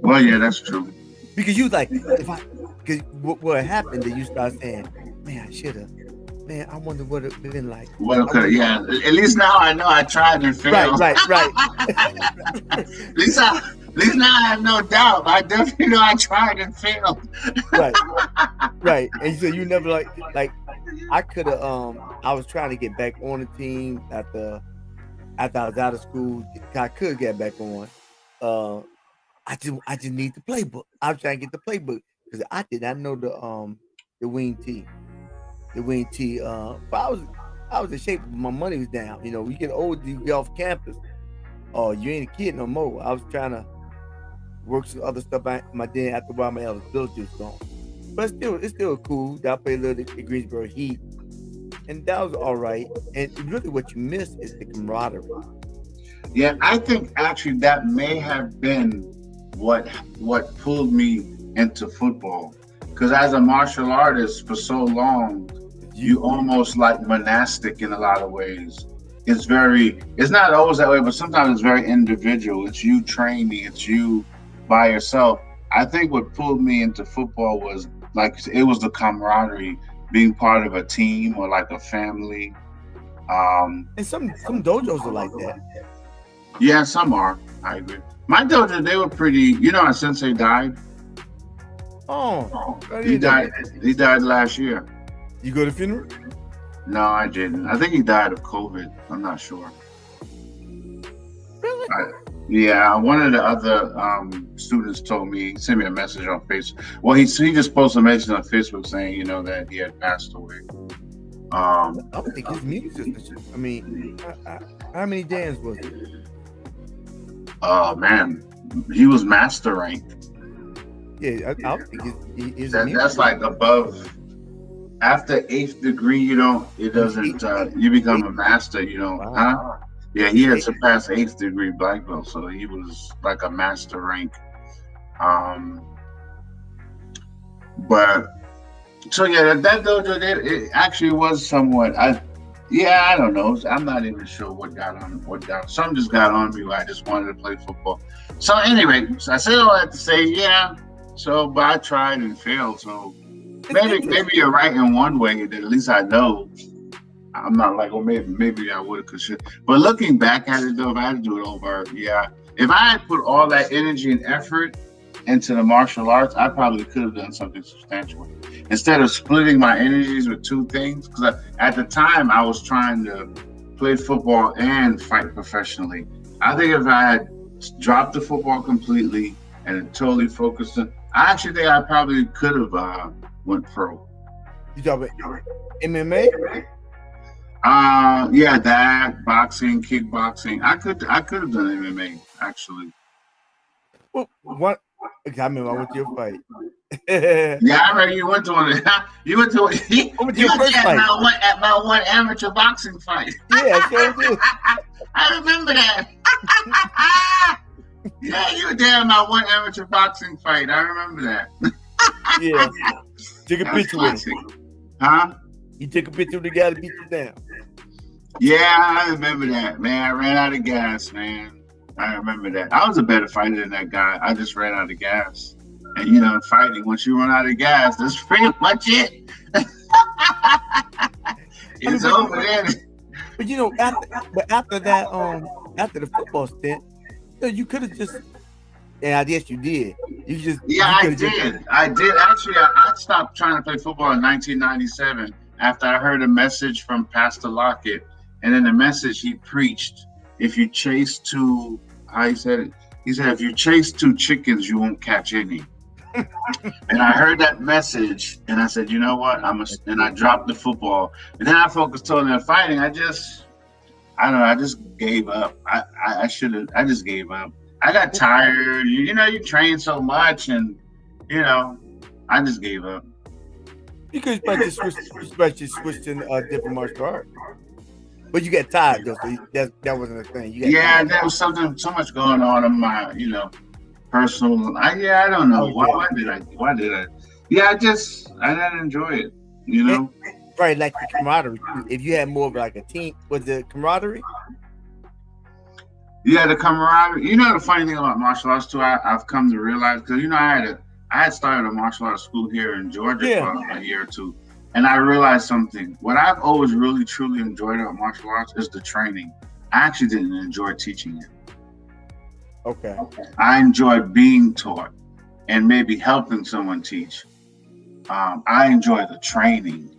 Well, yeah, that's true. Because you like, because what happened that you start saying, man, I should have. Man, I wonder what it been like. Well, yeah. At least now I know I tried and failed. Right. At least now I have no doubt. I definitely know I tried and failed. Right. And so you never like I could have. I was trying to get back on the team after I was out of school. I could get back on. I just need the playbook. I was trying to get the playbook because I did not know the wing tee. The wing tee. But I was in shape. My money was down. You know, you get old, you get off campus. Oh, you ain't a kid no more. I was trying to work some other stuff. My dad, after a while, my eligibility was gone. but it's still cool. I played a little at the Greensboro Heat, and that was all right. And really, what you miss is the camaraderie. Yeah, I think actually that may have been what pulled me into football. Because as a martial artist for so long, you almost like monastic in a lot of ways. It's not always that way, but sometimes it's very individual. It's you training, it's you by yourself. I think what pulled me into football was it was the camaraderie, being part of a team or like a family. And some dojos are like that. Yeah, some are. I agree. My dojo, they were pretty. Our sensei died. Oh, he died. He died last year. You go to the funeral? No, I didn't. I think he died of COVID. I'm not sure. Really? Yeah, one of the other students told me, sent me a message on Facebook. Well, he just posted a message on Facebook saying, that he had passed away. I don't think his music. I mean, how many dans was it? Oh man, he was master ranked. Yeah, I don't think his that's like above. After 8th degree, you become a master. Wow. Huh? Yeah, he had surpassed 8th degree black belt, so he was like a master rank. But so yeah, that dojo, it actually was somewhat. I don't know. I'm not even sure what got on. Something just got on me where I just wanted to play football. So anyway, I said all that to say, yeah. So, but I tried and failed. So maybe you're right in one way. That at least I know. I'm not like, well, maybe I would have considered. But looking back at it though, if I had to do it over, yeah. If I had put all that energy and effort into the martial arts, I probably could have done something substantial. Instead of splitting my energies with two things, because at the time I was trying to play football and fight professionally. I think if I had dropped the football completely and totally focused on, I actually think I probably could have went pro. You talk about MMA? Yeah, that boxing, kickboxing. I could have done MMA actually. Well, what? I remember I went to your fight. Yeah, I remember you went to one. You went to your first fight at my one amateur boxing fight. Yeah, sure did. I remember that. Yeah, you were there at my one amateur boxing fight. I remember that. Yeah, took a picture with him. Huh? You took a picture with the guy that beat you down. Yeah, I remember that, man. I ran out of gas, man. I remember that. I was a better fighter than that guy. I just ran out of gas. And fighting, once you run out of gas, that's pretty much it. It's over there. But after that, after the football stint, you could have just, and I guess you did. I did. Actually, I stopped trying to play football in 1997 after I heard a message from Pastor Lockett. And in the message he preached, if you chase two, how he said it? He said, if you chase two chickens, you won't catch any. And I heard that message, and I said, you know what? And I dropped the football. And then I focused totally on fighting. I just gave up. I just gave up. I got tired. You train so much, and I just gave up. You could just switch to different martial art. But you got tired though, so that wasn't a thing. There was so much going on in my, personal. I don't know. Why did I? Yeah, I didn't enjoy it. Right, like the camaraderie. If you had more of like a team, was the camaraderie? Yeah, the camaraderie. The funny thing about martial arts too, I've come to realize, because I had started a martial arts school here in Georgia for a year or two. And I realized something. What I've always really, truly enjoyed about martial arts is the training. I actually didn't enjoy teaching it. Okay. I enjoy being taught and maybe helping someone teach. I enjoy the training.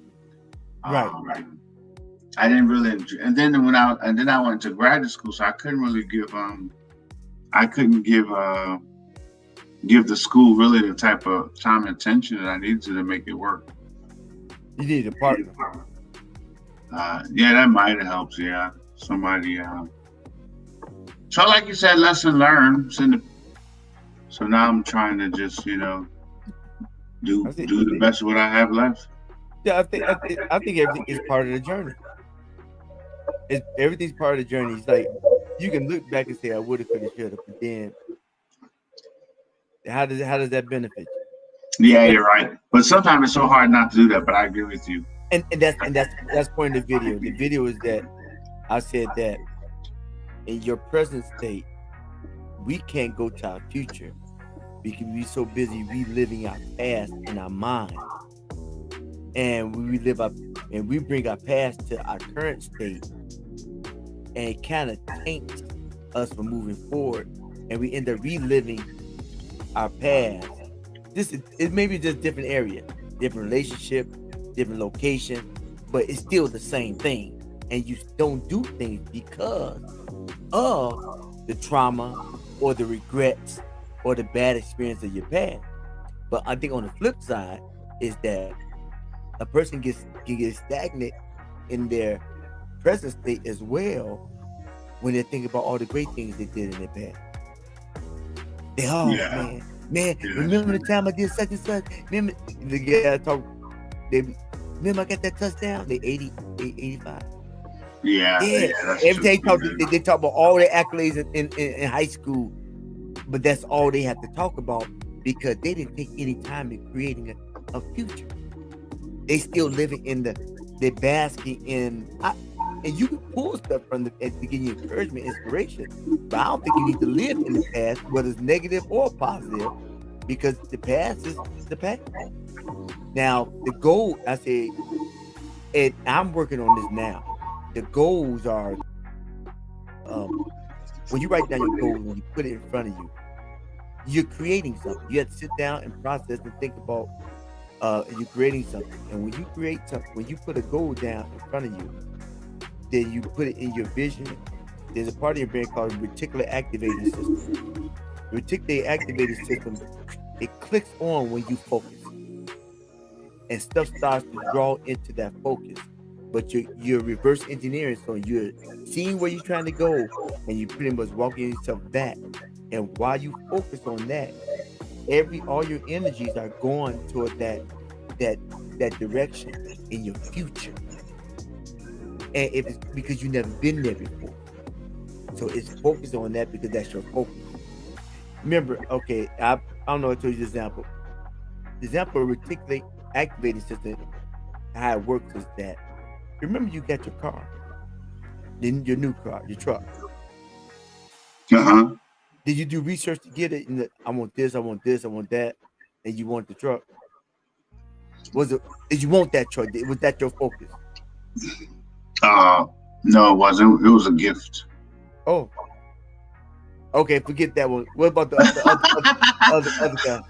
Right. I didn't really enjoy, and then I went to graduate school, so I couldn't really give give the school really the type of time and attention that I needed to make it work. You need a partner. Yeah, that might have helped. Yeah, somebody. So, like you said, lesson learned. So now I'm trying to just, Do I think, do the best of what I have left. yeah, I think everything is part of the journey. Everything's part of the journey. It's like you can look back and say, I would have, could have, should have, but then how does that benefit you? Yeah, Sometimes, you're right. But sometimes it's so hard not to do that. But I agree with you. and that's point of the video. The video is that I said that in your present state, we can't go to our future because we're so busy reliving our past in our mind, and we relive our and we bring our past to our current state, and it kind of taints us from moving forward, and we end up reliving our past. It may be just different area, different relationship, different location, but it's still the same thing. And you don't do things because of the trauma or the regrets or the bad experience of your past. But I think on the flip side is that a person can get stagnant in their present state as well when they think about all the great things they did in their past. Yeah. Man, Yeah, remember the time I did such and such? Remember the guy talk? Remember I got that touchdown? They 85. Yeah, Yeah, that's every time true. they talk about all their accolades in high school, but that's all they have to talk about because they didn't take any time in creating a future. They still living in they're basking in, and you can pull stuff from at to give you encouragement, inspiration, but I don't think you need to live in the past, whether it's negative or positive, because the past is the past. Now, the goal, I say, and I'm working on this now. The goals are when you write down your goals, when you put it in front of you, you're creating something. You have to sit down and process and think about you're creating something. And when you create something, when you put a goal down in front of you, then you put it in your vision. There's a part of your brain called reticular activating system. The reticular activating system, it clicks on when you focus, and stuff starts to draw into that focus. But you're reverse engineering, so you're seeing where you're trying to go, and you pretty much walking yourself back. And while you focus on that, all your energies are going toward that direction in your future. And if it's because you've never been there before, so it's focused on that because that's your focus. Remember, okay, I don't know. I told you the example. The example of reticular activating system, how it works is that, remember you got your car, then your new car, your truck. Uh-huh. Did you do research to get it? I want this, I want this, I want that, and you want the truck. Did you want that truck? Was that your focus? No, it wasn't. It was a gift. Oh, okay. Forget that one. What about the other car?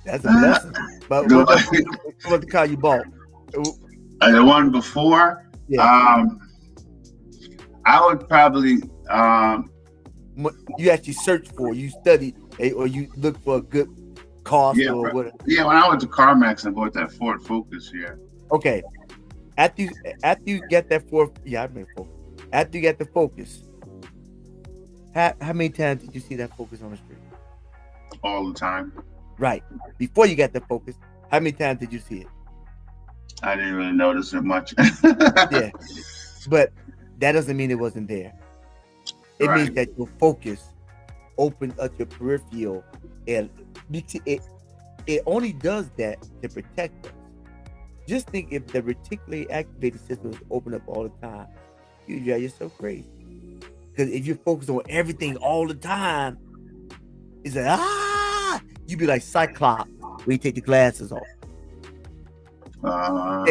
That's a blessing. But what about the car you bought? The one before, Yeah. I would probably You actually search for, you studied, or you look for a good cost or whatever. Yeah, when I went to CarMax and bought that Ford Focus here. Okay. After you get that Ford, yeah, I remember Focus. After you get the Focus, how many times did you see that Focus on the street? All the time. Right. Before you got the Focus, how many times did you see it? I didn't really notice it much. Yeah. But that doesn't mean it wasn't there. It means that your focus opened up your peripheral, and it only does that to protect us. Just think if the reticularly activated system was open up all the time, you'd drive yourself crazy. Because if you're focused on everything all the time, it's like, you'd be like Cyclops when you take the glasses off. You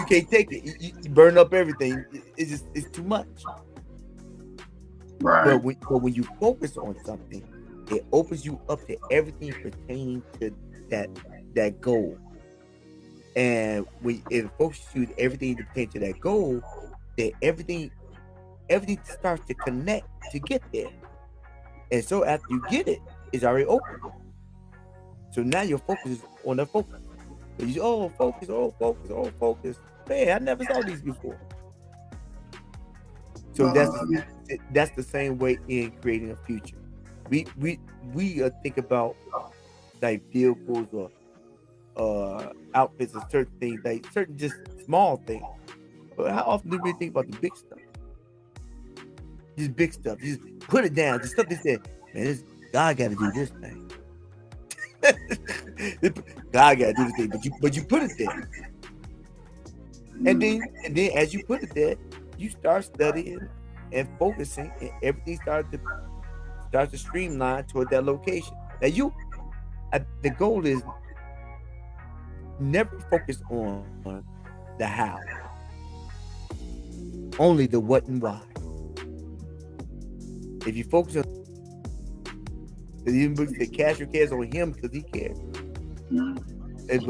can't take it. You burn up everything. It's too much. Right. But when you focus on something, it opens you up to everything pertaining to that goal. And when it focuses you to everything that pertains to that goal, then everything starts to connect to get there. And so after you get it, it's already open. So now your focus is on the focus. So you focus. Man, I never saw these before. So that's the same way in creating a future. We think about like vehicles or outfits or certain things, like certain just small things. But how often do we think about the big stuff? Just big stuff. Just put it down. Just stuff they said, man, this God got to do this thing. God got to do this thing, but you put it there. And then as you put it there, you start studying and focusing, and everything starts to streamline toward that location. Now the goal is never focus on the how, only the what and why. If you focus on, even the cast your cares on him because he cares. And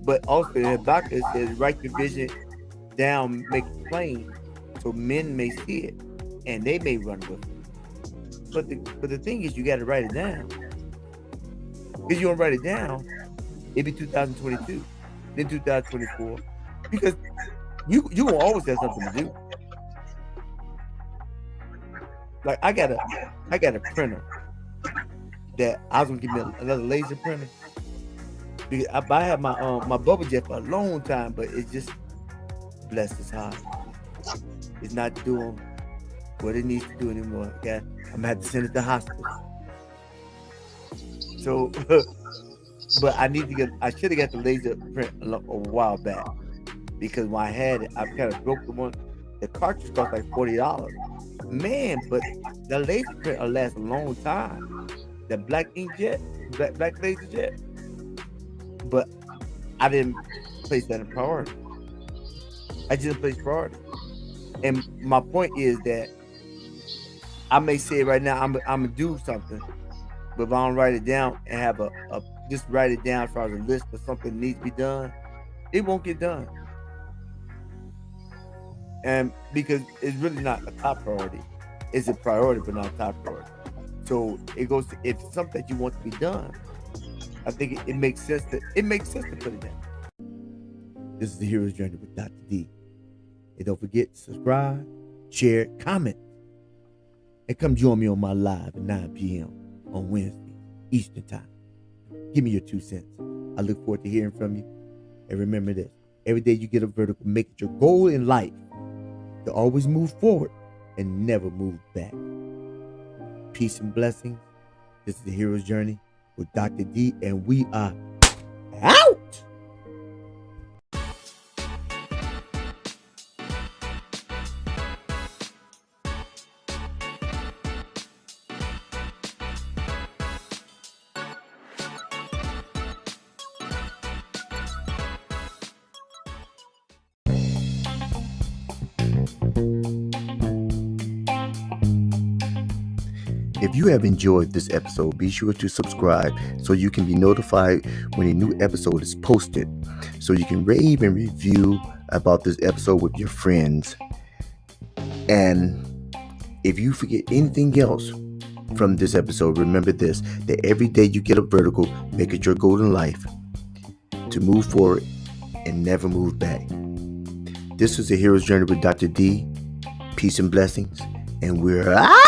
but also in Habakkuk it says, write the vision down, make it plain, so men may see it and they may run with it. But the thing is, you got to write it down. Because you don't write it down, it'd be 2022, then 2024, because you will always have something to do. Like I got a printer that I was gonna give me another laser printer. Because I had my bubble jet for a long time, but it's just blessed its heart. It's not doing what it needs to do anymore. Okay? I'm gonna have to send it to hospital. So, but I should have got the laser print a while back, because when I had it, I kind of broke the one. The cartridge cost like $40. Man, but the laser print will last a long time. The black laser jet. But I didn't place that in priority. I just placed priority. And my point is that I may say right now I'm gonna do something, but if I don't write it down and have just write it down as far as a list of something that needs to be done, it won't get done. And because it's really not a top priority. It's a priority, but not a top priority. So it goes to, if it's something that you want to be done, I think it makes sense to put it down. This is the Hero's Journey with Dr. D. And don't forget to subscribe, share, comment, and come join me on my live at 9 p.m. on Wednesday, Eastern Time. Give me your 2 cents. I look forward to hearing from you. And remember this, every day you get a vertical, make it your goal in life to always move forward and never move back. Peace and blessings. This is the Hero's Journey with Dr. D, and we are out. If you have enjoyed this episode, be sure to subscribe so you can be notified when a new episode is posted, so you can rave and review about this episode with your friends. And if you forget anything else from this episode, remember this, that every day you get a vertical, make it your goal in life to move forward and never move back. This is the Hero's Journey with Dr. D. Peace and blessings, and we're out.